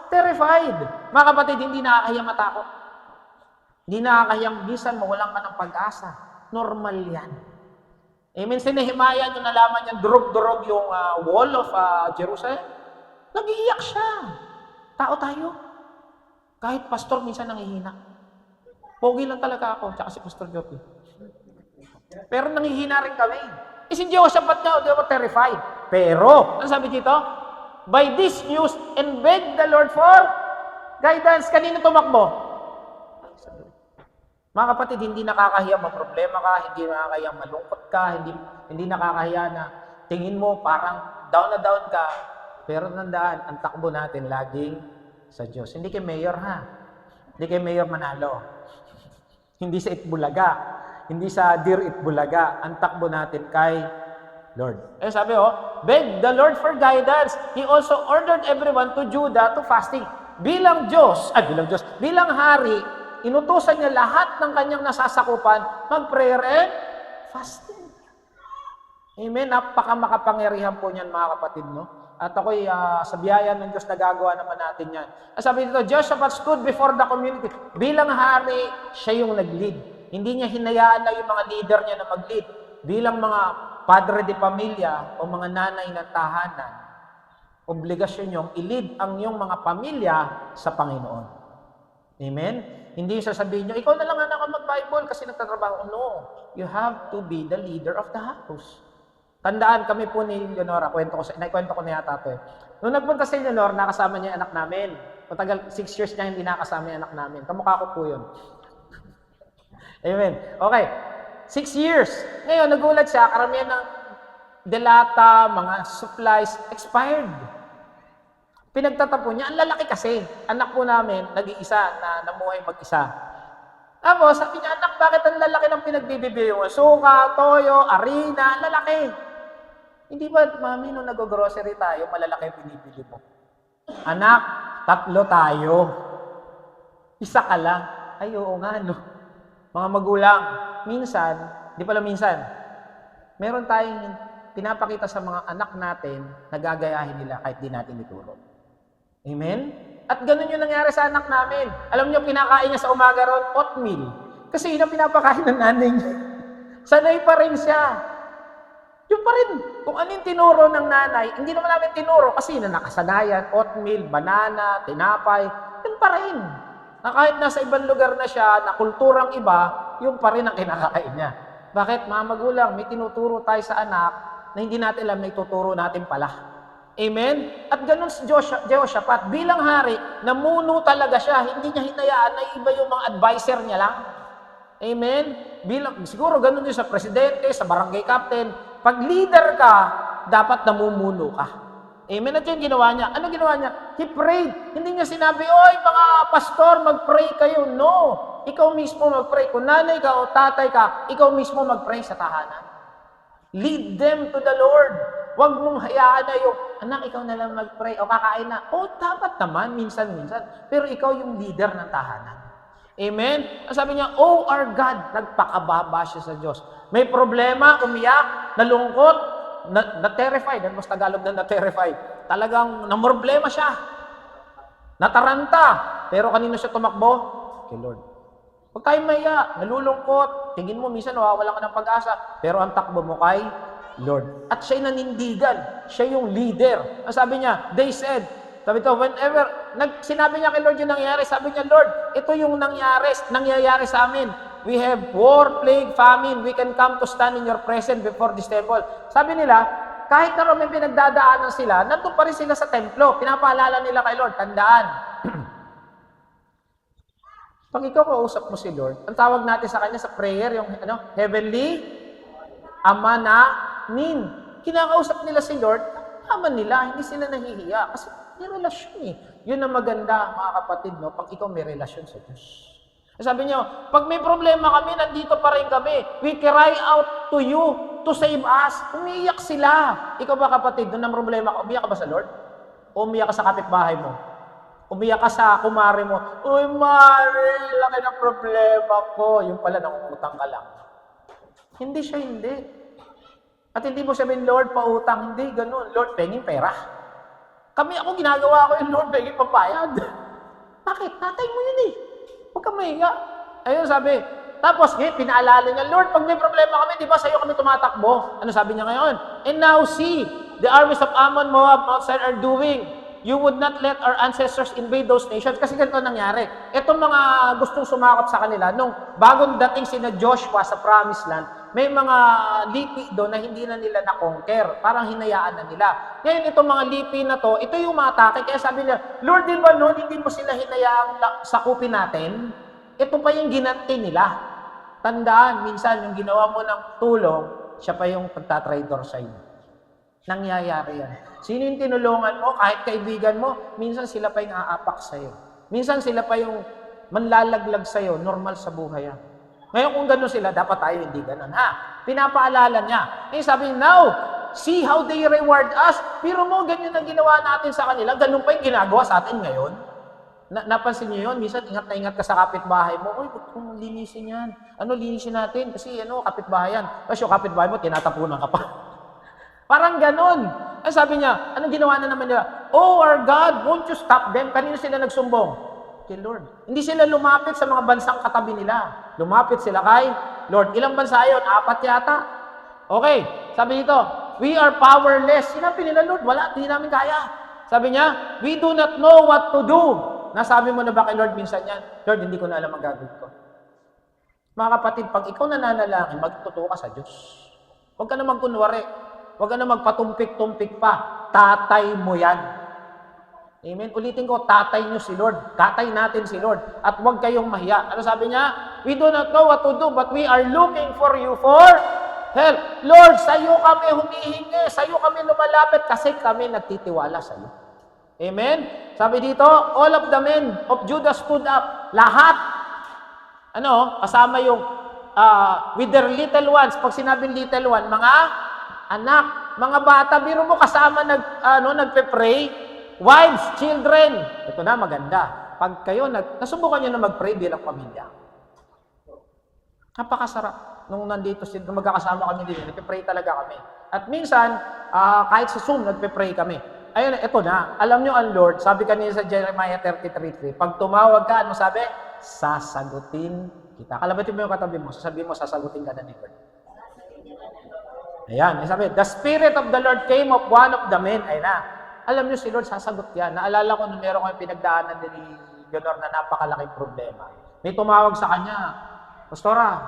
terrified. Mga kapatid, hindi nakakahiyang matakot. Hindi nakakahiyang bisan, mawalan ka ng pag-asa. Normal yan. Amen. Si Nehemiah, yung nalaman niya, durog-durog yung wall of Jerusalem. Nag-iiyak siya. Tao tayo. Kahit pastor, minsan nanghihina. Pogi lang talaga ako, tsaka si Pastor Jopi. Pero nanghihina rin kami. Eh, si Jehoshaphat nga, they were terrified. Pero, ano sabi dito? By this news, and beg the Lord for guidance. Kanino tumakbo? Mga kapatid, hindi nakakahiya problema ka, hindi nakakahiya malungkot ka, hindi nakakahiya na tingin mo parang down na down ka. Pero tandaan, ang takbo natin laging sa Diyos. Hindi kay Mayor ha. Hindi kay Mayor Manalo. Hindi sa Itbulaga. Hindi sa Dear Itbulaga. Ang takbo natin kay Lord. Eh sabi beg the Lord for guidance. He also ordered everyone to Judah to fasting. Bilang hari, inutusan niya lahat ng kanyang nasasakupan mag-prayer and fasting. Amen. Napaka-makapangyarihan po niyan mga kapatid, no? At ako'y sa biyaya ng Diyos nagagawa naman natin yan. Sabi dito, Jehoshaphat stood before the community. Bilang hari, siya yung nag-lead. Hindi niya hinayaan na yung mga leader niya na mag-lead. Bilang mga padre de pamilya o mga nanay ng tahanan, obligasyon niyong i-lead ang iyong mga pamilya sa Panginoon. Amen? Hindi yung sasabihin niyo, ikaw na lang anak mag-Bible kasi nagtatrabaho. No. You have to be the leader of the house. Tandaan kami po ni Leonora, kwento ko na yata ito eh. Nung nagpunta si Leonora, nakasama niya yung anak namin. Matagal, 6 years niya hindi nakasama yung anak namin. Kamukha ko po yun. Amen. Okay. 6 years. Ngayon, nagulat siya, karamihan ng delata, mga supplies, expired. Pinagtatapon niya, ang lalaki kasi. Anak po namin, nag-iisa na namuhay mag-isa. Tapos, sabi niya, anak, bakit ang lalaki ng pinagbibili mo? Suka, toyo, harina, lalaki. Hindi ba, mami, nung nag-grocery tayo, malalaki pinipili mo? Anak, 3 tayo. Isa ka lang. Ay, oo nga, no? Mga magulang, minsan, meron tayong pinapakita sa mga anak natin, nagagayahin nila kahit di natin ituro. Amen? At ganun yung nangyari sa anak namin. Alam niyo, kinakain niya sa umaga ron, oatmeal. Kasi yun ang pinapakain ng nanay niya. Sanay pa rin siya. Yun pa rin. Kung ano yung tinuro ng nanay, hindi naman namin tinuro kasi yun ang nakasanayan, oatmeal, banana, tinapay, yun pa rin. Na kahit nasa ibang lugar na siya, na kulturang iba, yun pa rin ang kinakain niya. Bakit? Mga magulang, may tinuturo tayo sa anak na hindi natin alam na ituturo natin pala. Amen? At ganun si Jehoshaphat, bilang hari, namuno talaga siya. Hindi niya hinayaan na iba yung mga advisor niya lang. Amen? Siguro ganun din sa presidente, sa barangay captain. Pag leader ka, dapat namumuno ka. Amen? At yung ginawa niya. Ano ginawa niya? He prayed. Hindi niya sinabi, oy mga pastor, mag-pray kayo. No. Ikaw mismo mag-pray. Kung nanay ka o tatay ka, ikaw mismo mag-pray sa tahanan. Lead them to the Lord. Huwag mong hayaan na yung, anak, ikaw na lang mag-pray o kakain na. O, dapat naman, minsan-minsan. Pero ikaw yung leader ng tahanan. Amen? Sabi niya, oh our God, nagpakababa siya sa Diyos. May problema, umiyak, nalungkot, na-terrified. Ano mas Tagalog na na-terrified? Talagang namroblema siya. Nataranta. Pero kanino siya tumakbo? Kay Lord. Huwag tayong maya, nalulungkot. Tingin mo, minsan nawawalan ka ng pag-asa. Pero ang takbo mo kay Lord. At siya'y nanindigan. Siya yung leader. Ang sabi niya, they said, sabi ito, whenever, sinabi niya kay Lord yung nangyari, sabi niya, Lord, ito yung nangyayari sa amin. We have war, plague, famine. We can come to stand in your presence before this temple. Sabi nila, kahit na may pinagdadaanan sila, nandun pa rin sila sa templo. Pinapaalala nila kay Lord, tandaan. Pag ikaw kausap mo si Lord, ang tawag natin sa kanya sa prayer, yung Heavenly Ama namin. Kinakausap nila si Lord, ama nila, hindi sila nahihiya. Kasi may relasyon eh. Yun ang maganda, mga kapatid, no? Pag ikaw may relasyon sa Diyos. Sabi niyo, pag may problema kami, nandito pa rin kami. We cry out to you to save us. Umiiyak sila. Ikaw ba kapatid, doon ang problema ka, umiyak ka ba sa Lord? O umiyak ka sa kapitbahay mo? Umiyak ka sa kumare mo, uy, Mari, laki ng problema ko. Yung pala, nangungutang ka lang. Hindi siya, hindi. At hindi mo sabihin, Lord, pautang. Hindi, ganun. Lord, penging pera. Ako ginagawa ko yung Lord, penging papayad. Bakit? Tatay mo yun eh. Huwag ka mahiga. Ayun, sabi. Tapos, pinaalala niya, Lord, pag may problema kami, di ba sa'yo kami tumatakbo? Ano sabi niya ngayon? And now see, the armies of Ammon, Moab, Mount Seir are doing you would not let our ancestors invade those nations. Kasi ganito nangyari. Itong mga gustong sumakop sa kanila, nung bagong dating sina Joshua sa Promised Land, may mga lipi doon na hindi na nila na-conquer. Parang hinayaan na nila. Ngayon, itong mga lipi na to, ito yung mga atake. Kaya sabi nila, Lord, di ba noon, hindi mo sila hinayaang sakupin natin? Ito pa yung ginanti nila. Tandaan, minsan yung ginawa mo ng tulong, siya pa yung pagtatraidor sa iyo. Nangyayari yan. Sino yung tinulungan mo? Kahit kaibigan mo, minsan sila pa yung aapak sa iyo. Minsan sila pa yung manlalaglag sa iyo. Normal sa buhay yan. Ngayon kung gano'n sila, dapat tayo hindi gano'n. Pinapaalala niya. Sabi niya, now, see how they reward us. Pero mo, ganyan ang ginawa natin sa kanila. Ganun pa yung ginagawa sa atin ngayon. Napansin niyo yun? Minsan, ingat na ingat ka sa kapitbahay mo. Uy, ba't kung linisin yan? Linisin natin? Kasi kapitbahay yan. Kasi yung kapitbahay mo, tinatapunan ka pa. Parang ganun. Sabi niya, anong ginawa na naman nila? Oh, our God, won't you stop them? Kanino sila nagsumbong? Kay Lord. Hindi sila lumapit sa mga bansang katabi nila. Lumapit sila kay Lord. Ilang bansa yun? 4 yata. Okay. Sabi dito, we are powerless. Sinabi nila, Lord, wala, hindi namin kaya. Sabi niya, we do not know what to do. Nasabi mo na ba kay Lord minsan yan? Lord, hindi ko na alam ang gagawin ko. Mga kapatid, pag ikaw nananalangin, magtotoo ka sa Diyos. Huwag ka na magkunwari. Huwag ka na magpatumpik-tumpik pa. Tatay mo yan. Amen? Ulitin ko, tatay nyo si Lord. Tatay natin si Lord. At huwag kayong mahiya. Ano sabi niya? We do not know what to do, but we are looking for you for help. Lord, sa iyo kami humihingi. Sa iyo kami lumalapit kasi kami nagtitiwala sa iyo. Amen? Sabi dito, all of the men of Judah stood up. Lahat. Kasama yung with their little ones. Pag sinabing little one, mga anak, mga bata, biro mo kasama nagpe-pray. Wives, children. Ito na, maganda. Pag kayo, nasubukan nyo na mag-pray bilang pamilya. Napakasarap. Nung nandito, nung magkakasama kami dito, nagpe-pray talaga kami. At minsan, kahit sa Zoom, nagpe-pray kami. Ayun, ito na. Alam nyo ang Lord, sabi kanina sa Jeremiah 33:3, pag tumawag ka, ano sabi? Sasagutin kita. Kalabatin mo yung katabi mo, sasabihin mo, sasagutin ka na ni Lord. Ayan, sabi, the Spirit of the Lord came of one of the men. Ayun na. Alam niyo si Lord, sasagot yan. Naalala ko nung meron kayong pinagdaanan ni Leonor na napakalaking problema. May tumawag sa kanya, Pastora,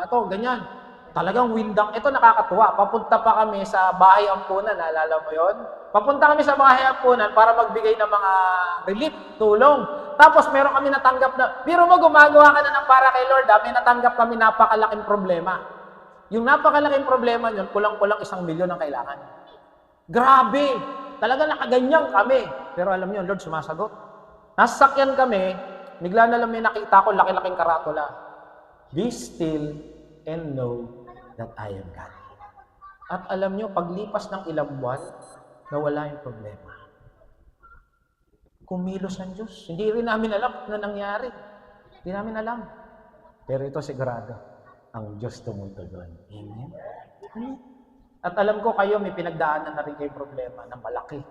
ito, ganyan. Talagang windang. Ito nakakatuwa. Papunta pa kami sa bahay ampunan. Naalala mo yon? Papunta kami sa bahay ampunan para magbigay ng mga relief, tulong. Tapos meron kami natanggap na, biro mo gumagawa ka na ng para kay Lord, may natanggap kami napakalaking problema. Yung napakalaking problema yun, kulang-kulang 1 milyon ang kailangan. Grabe! Talaga nakaganyan kami. Pero alam niyo, Lord, sumasagot. Nasasakyan kami, bigla na lang may nakita ko, laki-laking karatula. Be still and know that I am God. At alam niyo, paglipas ng ilang buwan, nawala yung problema. Kumilos ang Diyos. Hindi rin namin alam na nangyari. Hindi namin alam. Pero ito sigurado, ang Diyos tumutugon. Amen? At alam ko kayo, may pinagdaanan na rin kayong problema na malaki.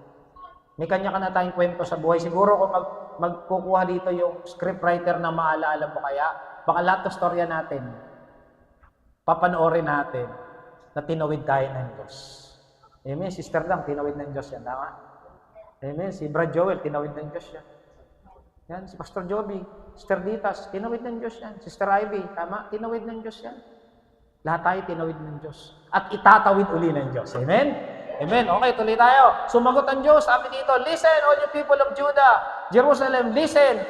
May kanya ka na tayong kwento sa buhay. Siguro kung magkukuha dito yung scriptwriter na maalaala mo kaya, baka lahat ng storya natin, papanoorin natin na tinawid tayo ng Diyos. Amen. Sister Dang, tinawid ng Diyos yan. Tama? Amen. Si Brad Joel, tinawid ng Diyos yan. Yan. Si Pastor Joby, Sister Ditas, tinawid ng Diyos yan. Sister Ivy, tama? Tinawid ng Diyos yan. Lahat tayo tinawid ng Diyos. At itatawid uli ng Diyos. Amen? Amen. Okay, tuloy tayo. Sumagot ang Diyos. Sabi dito, listen, all you people of Judah, Jerusalem, listen.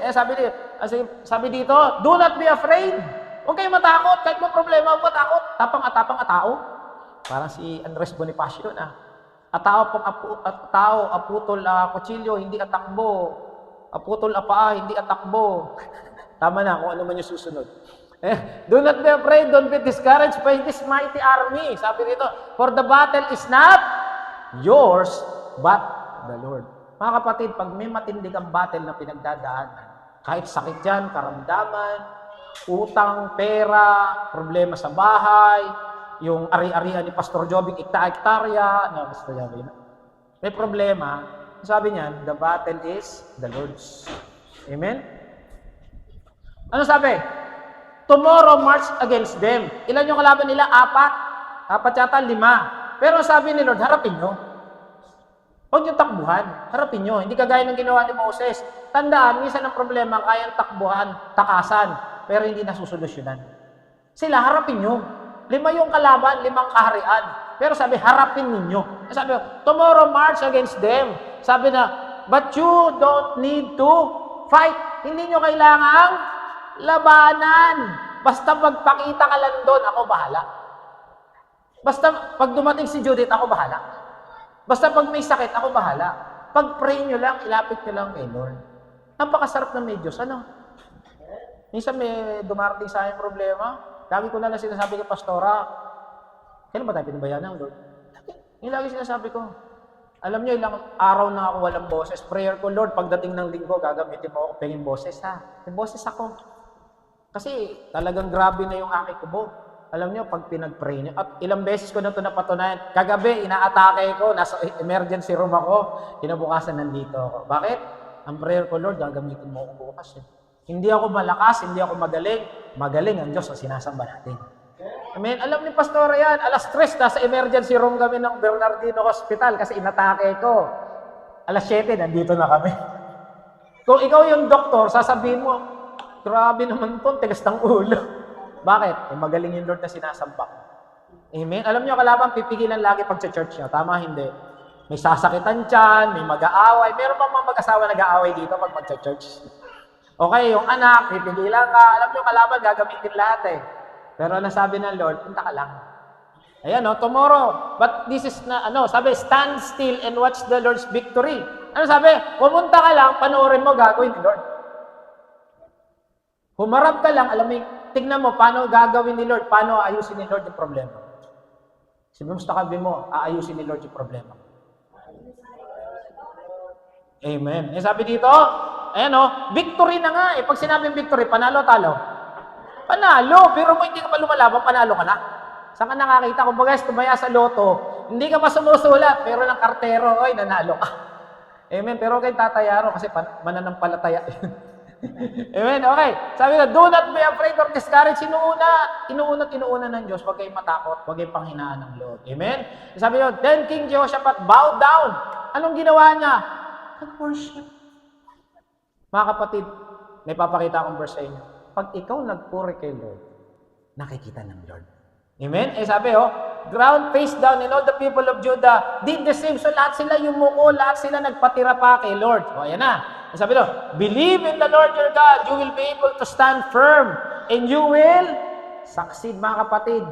Sabi dito, do not be afraid. Huwag kayong matakot. Kahit may problema, huwag matakot. Tapang at tao. Parang si Andres Bonifacio na. Tao, aputol, kutsilyo, hindi atakbo. Aputol, paa, hindi atakbo. Tama na kung ano man yung susunod. Do not be afraid, don't be discouraged by this mighty army. Sabi dito, for the battle is not yours, but the Lord. Mga kapatid, pag may matindi kang battle na pinagdadaanan, kahit sakit yan, karamdaman, utang, pera, problema sa bahay, yung ari-arian ni Pastor Jobing, ikta-ektarya, may problema, sabi niyan, the battle is the Lord's. Amen? Ano sabi? Tomorrow march against them. Ilan yung kalaban nila? 4? 4 yata, 5. Pero sabi ni Lord, harapin nyo. Huwag niyong takbuhan. Harapin niyo. Hindi kagaya ng ginawa ni Moses. Tandaan, minsan ang problema, kayang takbuhan, takasan, pero hindi nasusolusyonan. Sila, harapin niyo. 5 yung kalaban, 5 kaharian. Pero sabi, harapin ninyo. Sabi, tomorrow march against them. Sabi na, but you don't need to fight. Hindi nyo kailangang labanan. Basta magpakita ka lang doon, ako bahala. Basta pag dumating si Judith, ako bahala. Basta pag may sakit, ako bahala. Pag pray nyo lang, ilapit nyo lang kay Lord. Napakasarap ng may Diyos. Ano? Minsan may dumarating sa akin problema. Lagi ko na lang sinasabi kay Pastora, kailan ba tayo pinabayaan ng Lord? Yung lagi sinasabi ko. Alam nyo, ilang araw na ako walang boses. Prayer ko, Lord, pagdating ng linggo, gagamitin mo ako pengin boses, ha? May boses ako. Kasi talagang grabe na yung aking kubo. Alam nyo, pag pinag-pray nyo, at ilang beses ko na ito napatunayan, kagabi, inaatake ko, nasa emergency room ako, kinabukasan nandito ako. Bakit? Ang prayer ko, Lord, gagamitin mo ako bukas. Hindi ako malakas, hindi ako magaling. Magaling ang Diyos na sinasamba natin. Amen. Alam ni Pastora yan, alas 3, nasa emergency room kami ng Bernardino Hospital kasi inatake ko. Alas 7, nandito na kami. Kung ikaw yung doktor, sasabihin mo, grabe naman to, tigas ng ulo. Bakit? Eh, magaling yung Lord na sinasamba. Amen. Alam niyo, kalaban, pipigilan lagi pag sa church niyo. Tama, hindi. May sasakitan dyan, may mag-aaway. Meron bang mga mag-asawa nag-aaway dito pag mag-church? Okay, yung anak, pipigilan ka. Alam niyo, kalaban, gagamitin lahat eh. Pero ano sabi ng Lord, punta ka lang. Ayan, tomorrow. But this is na, sabi, stand still and watch the Lord's victory. Ano sabi? Pumunta ka lang, panoorin mo, gagawin ni Lord. Humarap ka lang, alam mo, tignan mo, paano gagawin ni Lord, paano ayusin ni Lord yung problema. Sabi mo sa katabi mo, aayusin ni Lord yung problema. Amen. Eh sabi dito, ayan victory na nga eh. Pag sinabing victory, panalo, talo. Panalo, pero mo hindi ka pa lumalaban, panalo ka na. Saan ka nakakita? Kung bagay tumaya sa loto, hindi ka pa sumusulat, pero ng kartero, oy, nanalo ka. Amen. Pero kay tatayaro kasi mananampalataya. Amen. Okay. Sabi na, do not be afraid or discouraged. Inuuna ng Diyos. Huwag kayong matakot. Huwag kayong panghinaan ng Lord. Amen. Sabi nyo, then King Jehoshaphat bowed down. Anong ginawa niya? Nag-worship. Mga kapatid, may papakita akong verse sa inyo. Pag ikaw nagpuri kay Lord, nakikita ng Lord. Amen? Eh sabi ground face down and all the people of Judah did the same. So lahat sila yumuko, lahat sila nagpatira pa kay Lord. O ayan na. Sabi believe in the Lord your God, you will be able to stand firm and you will succeed, mga kapatid.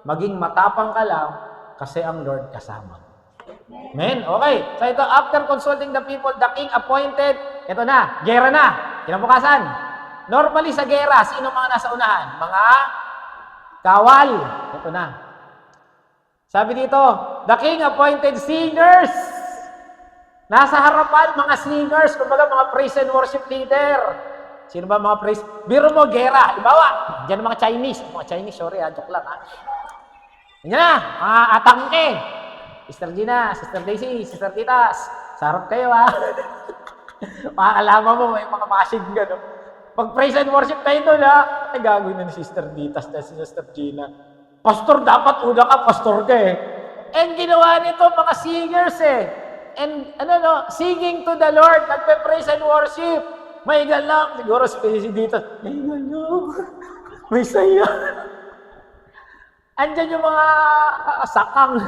Maging matapang ka lang kasi ang Lord kasama. Amen? Okay. So ito, after consulting the people, the king appointed, ito na, gera na, kinabukasan. Normally sa gera, sino mga nasa unahan? Mga kawal. Ito na. Sabi dito, the king appointed singers. Nasa harapan, mga singers, kumbaga mga praise and worship leader. Sino ba mga praise? Biro mo, gera. Ibawa, dyan mga Chinese. Mga Chinese, sorry joke lang Yan na, mga atangke. Sister Gina, Sister Daisy, Sister Titas. Sarap kayo Makakalaman mo, may mga machine gano'n. Pag praise and worship tayo doon, ay gagawin na ni Sister Ditas na si Sister Gina. Pastor, dapat una ka, pastor ka And ginawa nito mga singers And singing to the Lord, nagpe-praise and worship. May lang, siguro si Ditas, may may saya. Andyan yung mga sakang,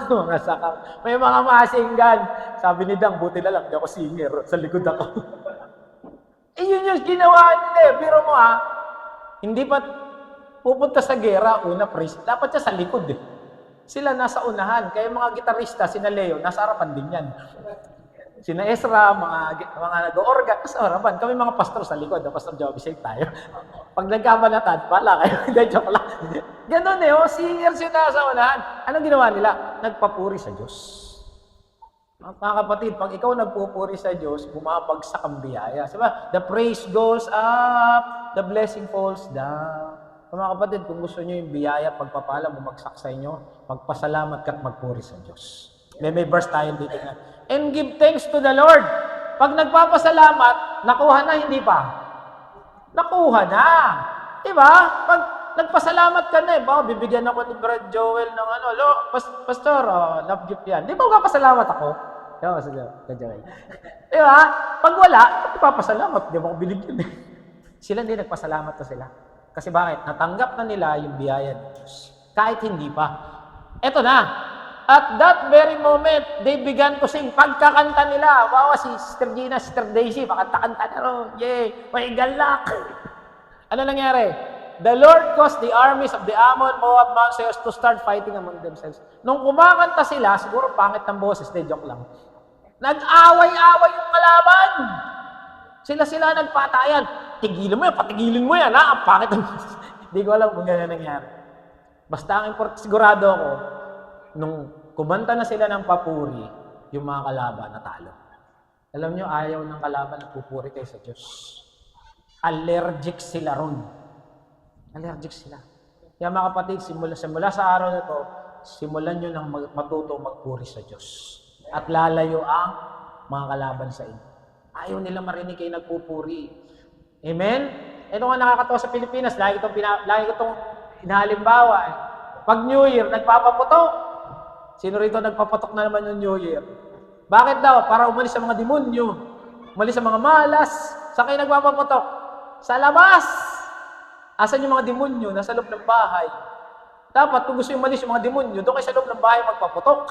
May mga masinggan. Sabi ni Dang, buti na lang, di ako singer, sa likod ako. Yun yung ginawa nila Biro mo hindi pa pupunta sa gera, una praise. Dapat siya sa likod Sila nasa unahan. Kaya mga gitarista, sina Leo, nasa harapan din yan. Sina Ezra, mga nag-organ, nasa harapan. Kami mga pastor sa likod. Pastor Joby, save tayo. Pag nagkabanatan, pala kayo. Hindi, joke lang. Ganon singers yun nasa unahan. Anong ginawa nila? Nagpapuri sa Diyos. Mga kapatid, pag ikaw nagpupuri sa Diyos, bumabagsak ang biyaya. Diba? The praise goes up, the blessing falls down. Mga kapatid, kung gusto nyo yung biyaya, pagpapala, bumagsak sa inyo, magpasalamat ka at magpuri sa Diyos. May verse tayo dito nga. And give thanks to the Lord. Pag nagpapasalamat, nakuha na, hindi pa? Nakuha na. Diba? Pag nagpasalamat ka na bibigyan ako ni Brad Joel ng Pastor, love gift yan. Di ba magpapasalamat ako? Yo, sa Joel. Di ba? Pag wala, ipapasalamat. Di ba ko binigyan eh. Sila hindi nagpasalamat na sila. Kasi bakit? Natanggap na nila yung biyaya ng Diyos. Kahit hindi pa. Eto na. At that very moment, they began to sing. Pagkakanta nila, wow, si Sister Gina, Sister Daisy, pakanta-kanta na ron. Yay! May galak! Ano nangyari? The Lord caused the armies of the Ammon, Moab, Mount Seir to start fighting among themselves. Nung kumakanta sila, siguro pangit ng boses, joke lang. Nag-away-away yung kalaban. Sila nagpatayan. Tigilin mo yan, patigilin mo yan, ha? Ang pangit ng boses. Hindi ko alam kung gano'n nangyari. Basta ang sigurado ako, nung kumanta na sila ng papuri, yung mga kalaban natalo. Alam nyo, ayaw ng kalaban na pupuri kayo sa Diyos. Allergic sila ron. Allergic sila. Kaya mga kapatid, simula sa araw na to, simulan nyo ng matuto magpuri sa Diyos. At lalayo ang mga kalaban sa inyo. Ayaw nila marinig kayo nagpupuri. Amen? Ito nga nakakatawa sa Pilipinas, lagi ko itong inahalimbawa. Pag New Year, nagpapaputok. Sino rito nagpapatok na naman yung New Year? Bakit daw? Para umalis sa mga demonyo. Umalis sa mga malas. Saan kayo nagpapaputok? Sa labas. Asan yung mga demonyo? Nasa loob ng bahay. Dapat, kung gusto yung umalis yung mga demonyo, doon kayo sa loob ng bahay magpaputok.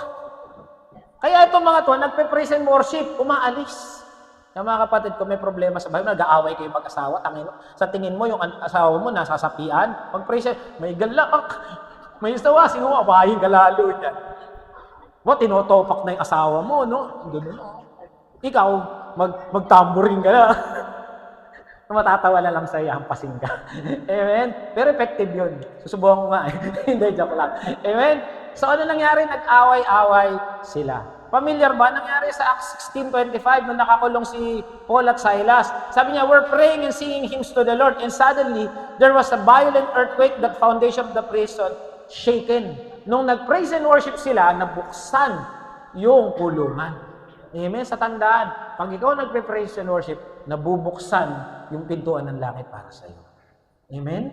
Kaya itong mga to, nagpe-praise and worship, umaalis. Yung mga kapatid, kung may problema sa bahay, nag-aaway kayo mag-asawa, sa tingin mo, yung asawa mo nasasapian, mag-praise, may galak, may sawa, sino mo, abahin ka lalo yan. Tinotopak na yung asawa mo, no? Ganun. Ikaw, magtamburin ka na. Matatawa na lang sa'yo, hampasin ka. Amen? Pero effective yun. Susubukan ko nga eh. Hindi, joke lang. Amen? So ano nangyari? Nag-away-away sila. Familiar ba? Nangyari sa Acts 16:25 nung nakakulong si Paul at Silas. Sabi niya, we're praying and singing hymns to the Lord. And suddenly, there was a violent earthquake that foundation of the prison shaken. Nung nag-praise and worship sila, nabuksan yung kulungan. Amen? Sa tandaan, pag ikaw nagpe-praise and worship, nabubuksan yung pintuan ng langit para sa iyo. Amen?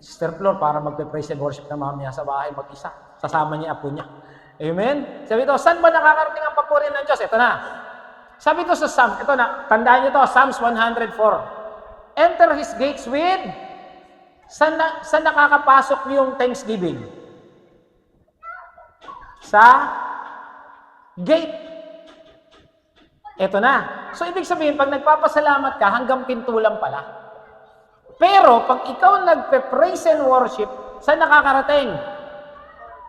Sister Flor, para magpe-praise and worship na mamaya sa bahay mag-isa. Sasama niya apo niya. Amen? Sabi ito, saan ba nakakarating ang papuri ng Diyos? Ito na. Sabi ito sa Psalms, ito na, tandaan niyo ito, Psalms 104. Enter His gates with, saan nakakapasok yung thanksgiving? Sa gate. Ito na. So, ibig sabihin, pag nagpapasalamat ka, hanggang pinto lang pala. Pero, pag ikaw nagpe-praise and worship, saan nakakarating?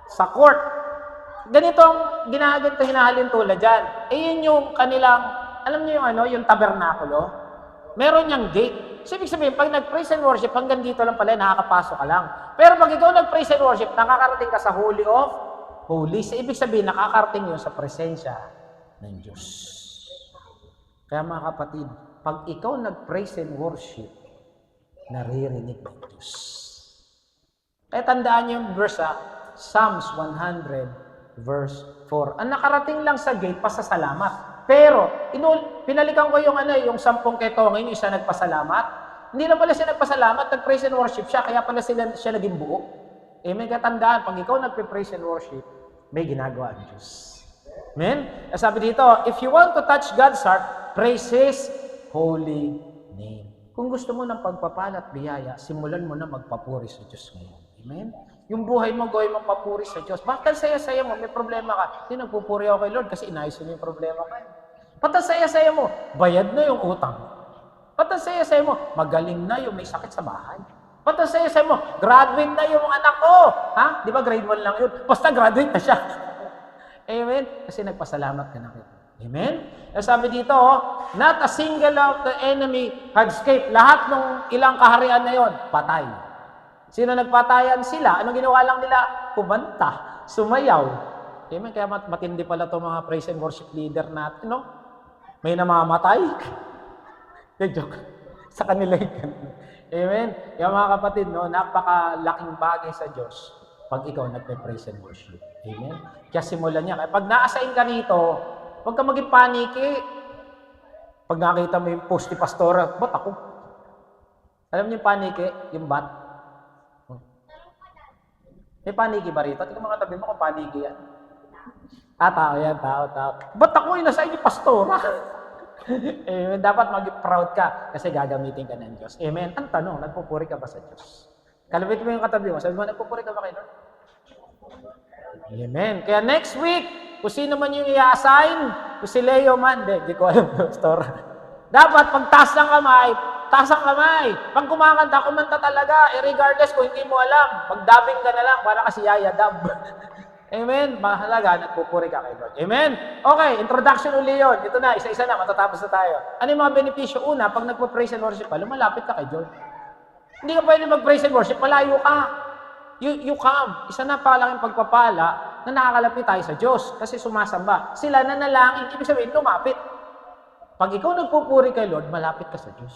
Sa court. Ganito ang hinahalin tulad dyan. Yun yung kanilang, alam niyo yung tabernakulo? Meron niyang gate. So, ibig sabihin, pag nag-praise and worship, hanggang dito lang pala, nakakapasok ka lang. Pero pag ikaw nag-praise and worship, nakakarating ka sa Holy of Holies. So, ibig sabihin, nakakarating yun sa presensya ng Diyos. Kaya mga kapatid, pag ikaw nag-praise and worship, naririnig ng Diyos. Kaya tandaan niyo yung verse Psalms 100 verse 4. Ang nakarating lang sa gate, pasasalamat. Pero, pinalikan ko yung yung 10 ketongin, yung isa nagpasalamat. Hindi na pala siya nagpasalamat, nag-praise and worship siya, kaya pala siya naging buo. Amen? Kaya tandaan, pag ikaw nagpe-praise and worship, may ginagawa ang Diyos. Amen? Sabi dito, if you want to touch God's heart, praise His holy name. Kung gusto mo ng pagpapala at biyaya, simulan mo na magpapuri sa Diyos ngayon. Amen? Yung buhay mo, gawin mong papuri sa Diyos. Bakit saya-saya mo? May problema ka. Hindi, nagpupuri ako kay Lord kasi inayos mo yung problema ka. Ba't saya-saya mo? Bayad na yung utang. Ba't saya-saya mo? Magaling na yung may sakit sa bahay. Ba't saya-saya mo? Graduate na yung anak ko. Ha? Di ba grade 1 lang yun? Basta graduate na siya. Amen? Kasi nagpasalamat ka na kayo. Amen? Sabi dito, not a single of the enemy had escaped. Lahat ng ilang kaharian na yon, patay. Sino nagpatayan sila? Anong ginawa lang nila? Kumanta, sumayaw. Amen? Kaya matindi pala itong mga praise and worship leader natin, no? May namamatay. Joke. Sa kanila yun. Amen? Kaya mga kapatid, no, napakalaking bagay sa Diyos pag ikaw nagpe-praise and worship. Amen? Kaya simulan niya. Kaya pag na-assign ka rito, huwag ka maging paniki. Pag nakita mo yung post ni Pastora, ba't ako? Alam niyo yung paniki? Yung bat? May paniki ba rito? Tingnan mga tabi mo kung paniki yan. Tao yan, tao. Ba't ako yung nasa inyo, pastora? Amen. Dapat maging proud ka kasi gagamitin ka ng Diyos. Amen. Ang tanong, nagpupuri ka ba sa Diyos? Kalapit mo yung katabi mo. Sabi mo, nagpupuri ka ba kay Lord? Amen. Kaya next week, kung sino man yung i-assign, kung si Leo man, di ko alam, pastor. Dapat, pag taas ng kamay, taas ang kamay. Pag kumakanta, kumanta talaga. Regardless kung hindi mo alam, magdubbing ka na lang para kasi Yaya Dub. Amen. Mahalaga, nagpupuri ka kay Lord. Amen. Okay, introduction uli yun. Ito na, isa-isa na, matatapos na tayo. Ano yung mga benepisyo? Una, pag nagpo-praise and worship ka, lumalapit ka kay Lord. Hindi ka pwede mag-praise and worship, malayo ka. You come. Isa na palaking pagpapala na nakakalapit tayo sa Diyos kasi sumasamba. Sila nanalangin, ibig sabihin, lumapit. Pag ikaw nagpupuri kay Lord, malapit ka sa Diyos.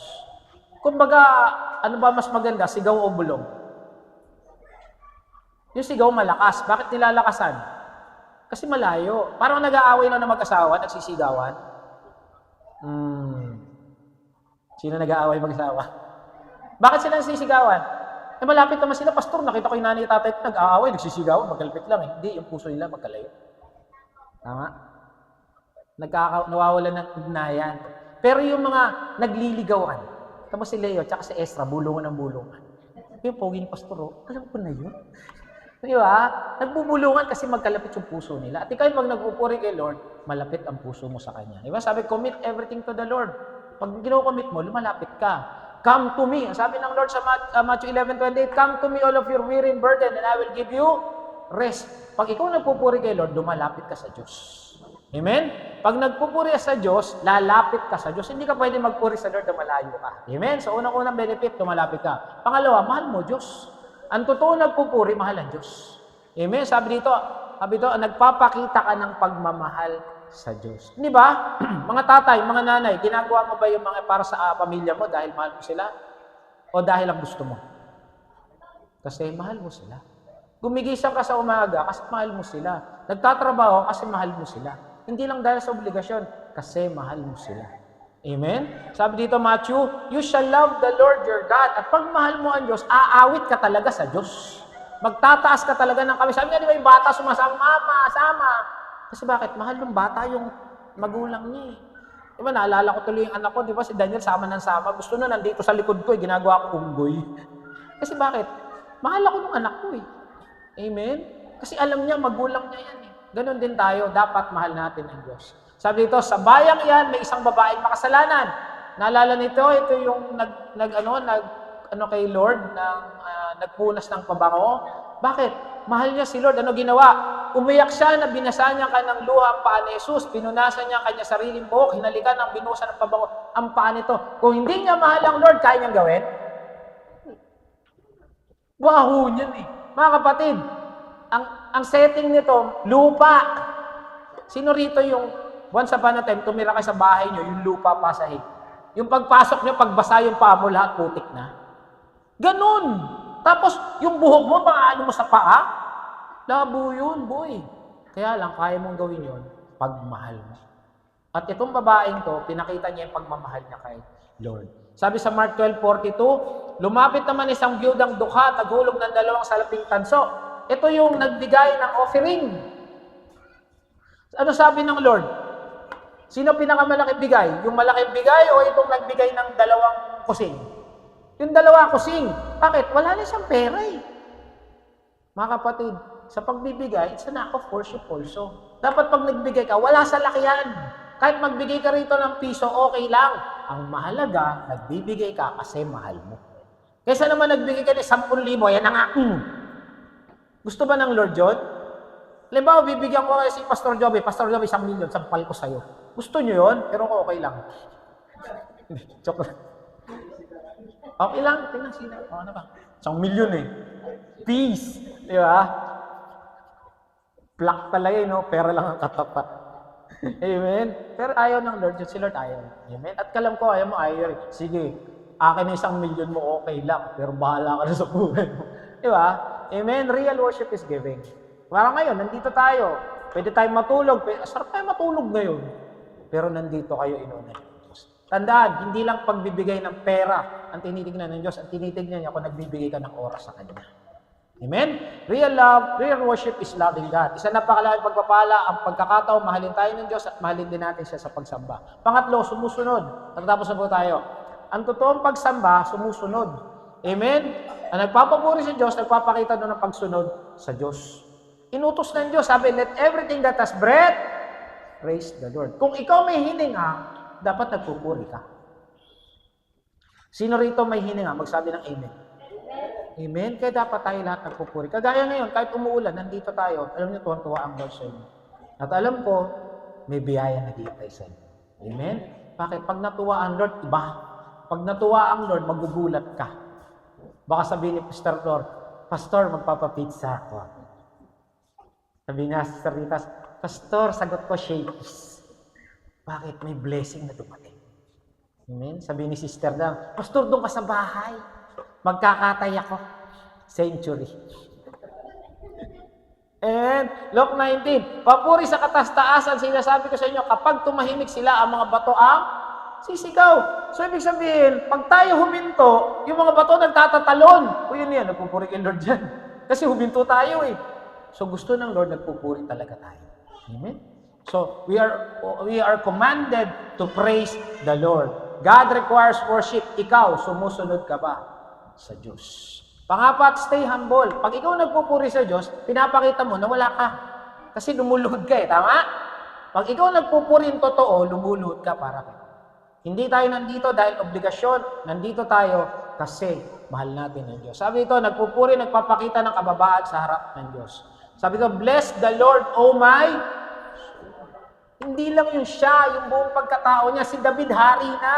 Kumbaga, ano ba mas maganda, sigaw o bulong? Yung sigaw malakas. Bakit nilalakasan? Kasi malayo. Parang nag-aaway lang na mag-asawa, nagsisigawan. Sino nag-aaway mag-asawa? Bakit sila nagsisigawan? Malapit naman sila, pastor. Nakita ko yung nanay at tatay nag-aaway, nagsisigawan, magkalapit lang eh. Hindi, yung puso nila magkalayo. Tama? Nawawalan ng ugnayan. Pero yung mga nagliligawan, tapos si Leo, tsaka si Ezra, bulungan ng bulungan. Yung pogi ni pastor, alam ko na yun. Di ba? Nagbubulungan kasi magkalapit yung puso nila. At ikaw pag nagpupuri kay Lord, malapit ang puso mo sa Kanya. Di ba? Sabi, commit everything to the Lord. Pag gino-commit mo, lumalapit ka. Come to me. Sabi ng Lord sa Matthew 11:28, come to me all of your weary and burden and I will give you rest. Pag ikaw nagpupuri kay Lord, lumalapit ka sa Diyos. Amen? Pag nagpupuri sa Diyos, lalapit ka sa Diyos. Hindi ka pwede magpuri sa Lord na malayo ka. Amen? So, unang-unang benefit, lumalapit ka. Pangalawa, mahal mo Diyos. Ang totoo nagpupuri, mahal ang Diyos. Amen? Sabi dito, nagpapakita ka ng pagmamahal sa Diyos. Di ba? Mga tatay, mga nanay, ginagawa mo ba yung mga para sa pamilya mo dahil mahal mo sila? O dahil ang gusto mo? Kasi mahal mo sila. Gumigising ka sa umaga kasi mahal mo sila. Nagtatrabaho kasi mahal mo sila. Hindi lang dahil sa obligasyon, kasi mahal mo sila. Amen? Sabi dito, Matthew, you shall love the Lord your God. At pag mahal mo ang Diyos, aawit ka talaga sa Diyos. Magtataas ka talaga ng kami. Sabi nga, di ba yung bata sumasama, mama, sama. Kasi bakit? Mahal ng bata yung magulang niya eh. Di ba, naalala ko tuloy yung anak ko, di ba, si Daniel sama ng sama. Gusto na nandito sa likod ko, ginagawa ko unggoy. Kasi bakit? Mahal ako ng anak ko eh. Amen? Kasi alam niya, magulang niya yan eh. Ganon din tayo, dapat mahal natin ang Diyos. Sabi dito, sa bayang yan, may isang babaeng makasalanan. Naalala nito, ito yung kay Lord, nagpunas ng pabango. Bakit? Mahal niya si Lord. Ano ginawa? Umiyak siya na binasa niya ng luha ang paa ni Jesus. Pinunasan niya ang kanya sariling buhok. Hinalikan ng binusa ng pabango ang paa nito. Kung hindi niya mahal ang Lord, kaya niyang gawin? Waho niyan eh. Mga kapatid, ang setting nito, lupa. Sino rito yung once upon a time, tumira kayo sa bahay niyo, yung lupa pasahig. Yung pagpasok niyo, pagbasa yung paa mo, lahat putik na. Ganun. Tapos, yung buhok mo, paano mo sa paa? Labo yun, boy. Kaya lang, kaya mong gawin yun, pagmahal mo. At itong babaeng to, pinakita niya yung pagmamahal niya kay Lord. Sabi sa Mark 12:42, lumapit naman isang biyudang dukha, naghulog ng 2 salaping tanso. Ito yung nagbigay ng offering. Ano sabi ng Lord? Sino pinakamalaking bigay? Yung malaking bigay o itong nagbigay ng 2 kusing? Yung 2 kusing. Bakit? Wala na siyang pera eh. Mga kapatid, sa pagbibigay, it's an act of worship also. Dapat pag nagbigay ka, wala sa lakihan. Kahit magbigay ka rito ng piso, okay lang. Ang mahalaga, nagbibigay ka kasi mahal mo. Kaysa naman nagbigay ka ng 10,000, yan ang gusto ba ng Lord yun? Halimbawa, bibigyan ko kayo si Pastor Joby, 1 million, sampal ko sa'yo. Gusto nyo yun? Pero okay lang. Joke lang. Okay lang, tingnan sila. Ano ba? 1 million eh. Peace. Di ba? Plak talaga no? Pera lang ang katapat. Amen? Pero ayaw ng Lord yun. Si Lord ayaw. Amen? At kalam ko, ayaw mo, ayaw rin. Sige, akin na 1 million mo, okay lang. Pero bahala ka na sa buhay mo. Di ba? Amen? Real worship is giving. Parang ngayon, nandito tayo. Pwede tayong matulog. Sarap tayo matulog ngayon. Pero nandito kayo inuna ng Diyos. Tandaan, hindi lang pagbibigay ng pera ang tinitignan ng Diyos. Ang tinitignan niya kung nagbibigay ka ng oras sa Kanya. Amen? Real love, real worship is loving God. Isa napakalaking pagpapala ang pagkakataon, mahalin tayo ng Diyos at mahalin din natin siya sa pagsamba. Pangatlo, sumusunod. Natapos na po tayo. Ang totoong pagsamba, sumusunod. Amen? Ang nagpapapuri sa Diyos, nagpapakita doon ng pagsunod sa Diyos. Inutos ng Diyos, sabi, let everything that has breath, praise the Lord. Kung ikaw may hininga, dapat nagpupuri ka. Sino rito may hininga? Magsabi ng amen. Amen? Kaya dapat tayo lahat nagpupuri. Kagaya ngayon, kahit umuulan, nandito tayo. Alam niyo, tuwang-tuwa ang Lord sa inyo. At alam ko, may biyaya naghihintay sa inyo. Amen? Bakit? Pag natuwa ang Lord, iba. Pag natuwa ang Lord, magugulat ka. Baka sabihin ni Pastor Lord, Pastor, magpapapizza ako. Sabi niya, Sister Ritas, Pastor, sagot ko shakes. Bakit? May blessing na dumating. Amen? Sabi ni Sister lang, Pastor, doon ka sa bahay. Magkakatay ako. Century. And, Luke 19, papuri sa katas-taasan, sinasabi ko sa inyo, kapag tumahimik sila, ang mga bato ang sisigaw. So, ibig sabihin, pag tayo huminto, yung mga bato nagtatatalon. O yun yan, nagpupuri kay Lord dyan. Kasi huminto tayo eh. So, gusto ng Lord, nagpupuri talaga tayo. Amen? So, we are commanded to praise the Lord. God requires worship. Ikaw, sumusunod ka ba sa Diyos? Pangapat, stay humble. Pag ikaw nagpupuri sa Diyos, pinapakita mo na wala ka. Kasi lumuluhod ka eh, tama? Pag ikaw nagpupuri ng totoo, lumuluhod ka para ka. Hindi tayo nandito dahil obligasyon. Nandito tayo kasi mahal natin ang Diyos. Sabi ito, nagpupuri, nagpapakita ng kababaan sa harap ng Diyos. Sabi ito, bless the Lord, O my. Hindi lang yung siya, yung buong pagkatao niya. Si David, hari na.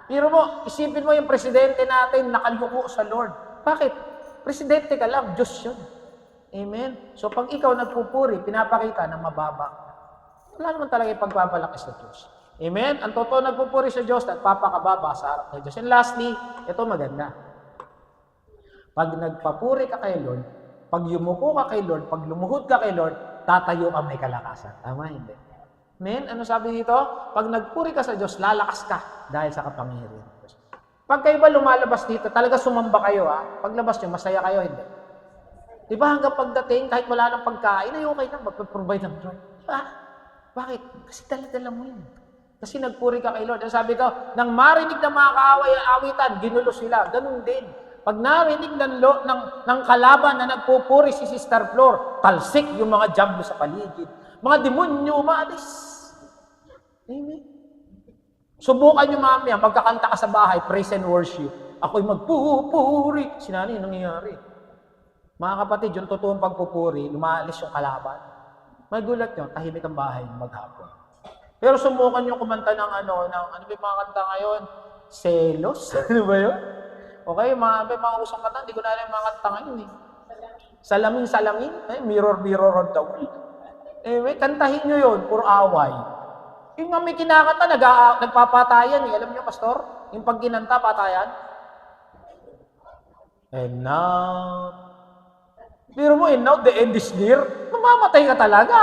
Pero mo, isipin mo yung presidente natin, nakaluko sa Lord. Bakit? Presidente ka lang, Diyos yun. Amen? So pag ikaw nagpupuri, pinapakita na mababa. Wala naman talaga yung pagpapalaki sa Diyos. Amen? Ang totoo nagpupuri sa Diyos, nagpapakababa sa harap ng Diyos. And lastly, ito maganda. Pag nagpapuri ka kay Lord, pag yumuko ka kay Lord, pag lumuhod ka kay Lord, tatayo ka may kalakasan. Tama, hindi? Amen? Ano sabi dito? Pag nagpuri ka sa Diyos, lalakas ka dahil sa kapangyarihan ng Diyos. Pag kayo ba lumalabas dito, talaga sumamba kayo ha? Paglabas nyo, masaya kayo, hindi? Diba hanggang pagdating, kahit wala ng pagkain, ay okay lang, magpaprovide ng Lord. Diba? Bakit? Kasi dala-dala mo yun. Kasi nagpuri ka kay Lord. Ang sabi ko, nang marinig ng mga kaaway-awitan, ginulo sila. Ganun din. Pag narinig ng kalaban na nagpupuri si Sister Flor, talsik yung mga jamblo sa paligid. Mga demonyo umaalis. Amen. Subukan nyo mamaya, magkakanta ka sa bahay, praise and worship. Ako'y magpupuri. Sinani, yung nangyayari. Mga kapatid, yung totoong pagpupuri, lumaalis yung kalaban. May gulat nyo, tahimik ang bahay maghapon. Pero subukan nyo kumanta ng ano ba yung mga kanta ngayon? Selos? Ano ba yun? Okay, mga usang kanta, hindi ko na alam yung mga kanta ngayon eh. Salamin, mirror on the wall. May kantahin nyo yun, puro away. Yung nga may kinakanta, nagpapatayan eh. Alam nyo, Pastor? Yung pag ginanta, patayan. And now, pero mo, and now the end is near. Mamamatay ka talaga.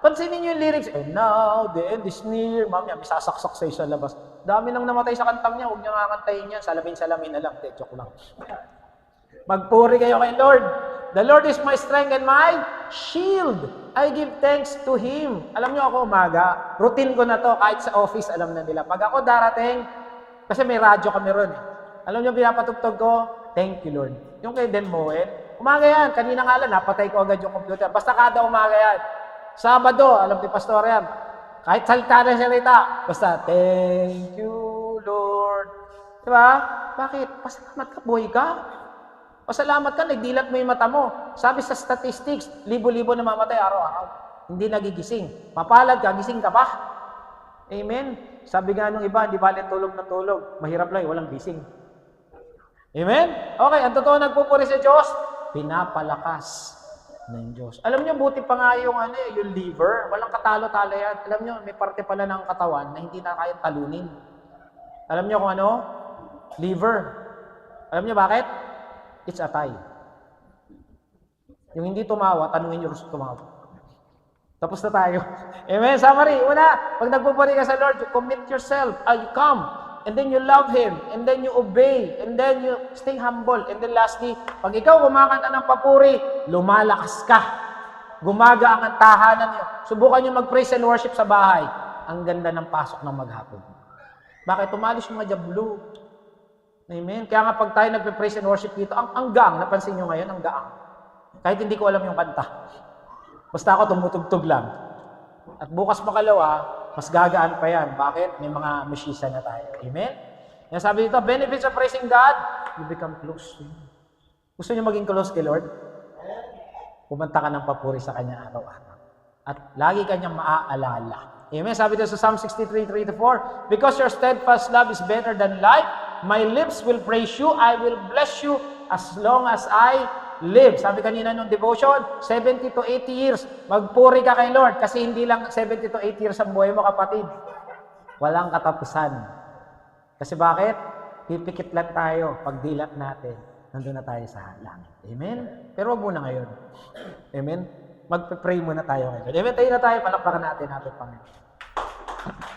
Pansinin nyo yung lyrics. And now the end is near. Mamaya, may sasaksak sa'yo sa labas. Dami nang namatay sa kantang niya. Huwag niya nga kantahin yan. Salamin na lang. Joke lang. Magpuri kayo kay Lord. The Lord is my strength and my shield. I give thanks to Him. Alam nyo ako umaga, routine ko na to, kahit sa office, alam na nila. Pag ako darating, kasi may radyo kami ron eh. Alam nyo, pinapatugtog ko, thank you Lord. Yung kay Den Moen, umaga yan, kanina nga lang, napatay ko agad yung computer. Basta kada umaga yan. Sabado, alam ni Pastor yan, kahit salita na salita, basta, thank you Lord. Diba? Bakit? Pasalamat ka, boy ka. Pasalamat ka, nagdilat mo yung mata mo. Sabi sa statistics, libo-libo na mamatay araw-araw. Hindi nagigising. Mapalad ka, gising ka pa. Amen? Sabi nga nung iba, hindi balit tulog na tulog. Mahirap lang, walang gising. Amen? Okay, ang totoo nagpupuri sa Diyos, pinapalakas ng Diyos. Alam nyo, buti pa nga yung liver. Walang katalo-talo yan. Alam nyo, may parte pala ng katawan na hindi na kayang talunin. Alam nyo kung ano? Liver. Alam nyo bakit? It's a tie. Yung hindi tumawa, tanungin nyo gusto tumawa. Tapos na tayo. Amen. Summary. Una, pag nagpupuri ka sa Lord, you commit yourself. You come and then you love Him, and then you obey, and then you stay humble, and then lastly, pag ikaw kumakanta ng papuri, lumalakas ka. Gumagaan ang tahanan niyo. Subukan niyo mag-praise and worship sa bahay. Ang ganda ng pasok ng maghapon. Bakit? Tumalis yung mga jablo. Amen? Kaya nga pag tayo nagpe-praise and worship dito, ang gaang, napansin niyo ngayon, ang gaang. Kahit hindi ko alam yung kanta. Basta ako tumutugtog lang. At bukas makalawa, mas gagaan pa yan. Bakit? May mga musician na tayo. Amen? Yan sabi dito, benefits of praising God, you become close to Him. Gusto niyo maging close kay Lord? Pumanta ka ng papuri sa Kanya araw-araw. At lagi Kanyang maaalala. Amen? Sabi dito sa Psalm 63:3-4, because your steadfast love is better than life, my lips will praise you, I will bless you as long as I live. Sabi kanina nung devotion, 70 to 80 years, magpuri ka kay Lord kasi hindi lang 70 to 80 years ang buhay mo, kapatid. Walang katapusan. Kasi bakit? Pipikit lang tayo. Pag dilat natin, nandun na tayo sa langit. Amen? Pero wag muna ngayon. Amen? Magpe-pray muna tayo ngayon. Amen? Tayo na tayo, palakpakan natin ating Panginoon.